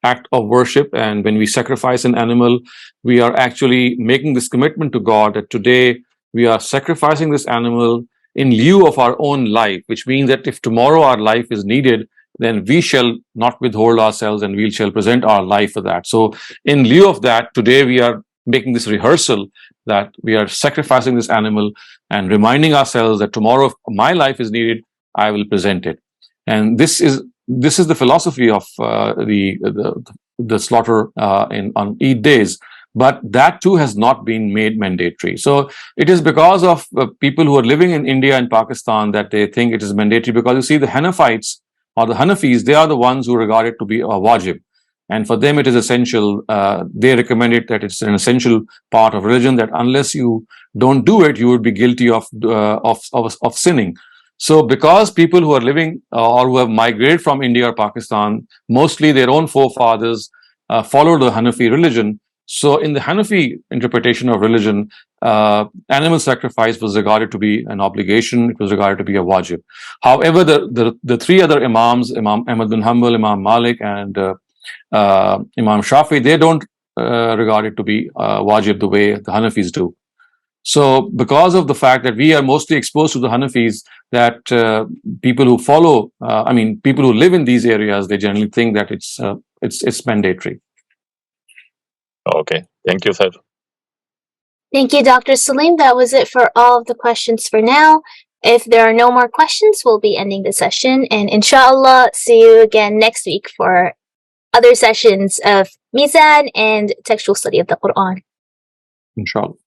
act of worship. And when we sacrifice an animal, we are actually making this commitment to God that today we are sacrificing this animal in lieu of our own life, which means that if tomorrow our life is needed, then we shall not withhold ourselves and we shall present our life for that. So in lieu of that, today we are making this rehearsal that we are sacrificing this animal and reminding ourselves that tomorrow if my life is needed, I will present it. And this is the philosophy of the slaughter on Eid days. But that too has not been made mandatory. So it is because of people who are living in India and Pakistan that they think it is mandatory, because you see the Hanafites or the Hanafis, they are the ones who regard it to be a wajib. And for them it is essential. They recommend it that it's an essential part of religion, that unless you don't do it, you would be guilty of sinning. So because people who are living or who have migrated from India or Pakistan, mostly their own forefathers followed the Hanafi religion. So in the Hanafi interpretation of religion, animal sacrifice was regarded to be an obligation. It was regarded to be a wajib. However, the three other imams, Imam Ahmed bin Hanbal, Imam Malik, and Imam Shafi, they don't regard it to be wajib the way the Hanafis do. So because of the fact that we are mostly exposed to the Hanafis, that people who follow, people who live in these areas, they generally think that it's mandatory. Okay. Thank you, sir. Thank you, Dr. Saleem. That was it for all of the questions for now. If there are no more questions, we'll be ending the session. And inshallah, see you again next week for other sessions of Mizan and textual study of the Qur'an. Inshallah.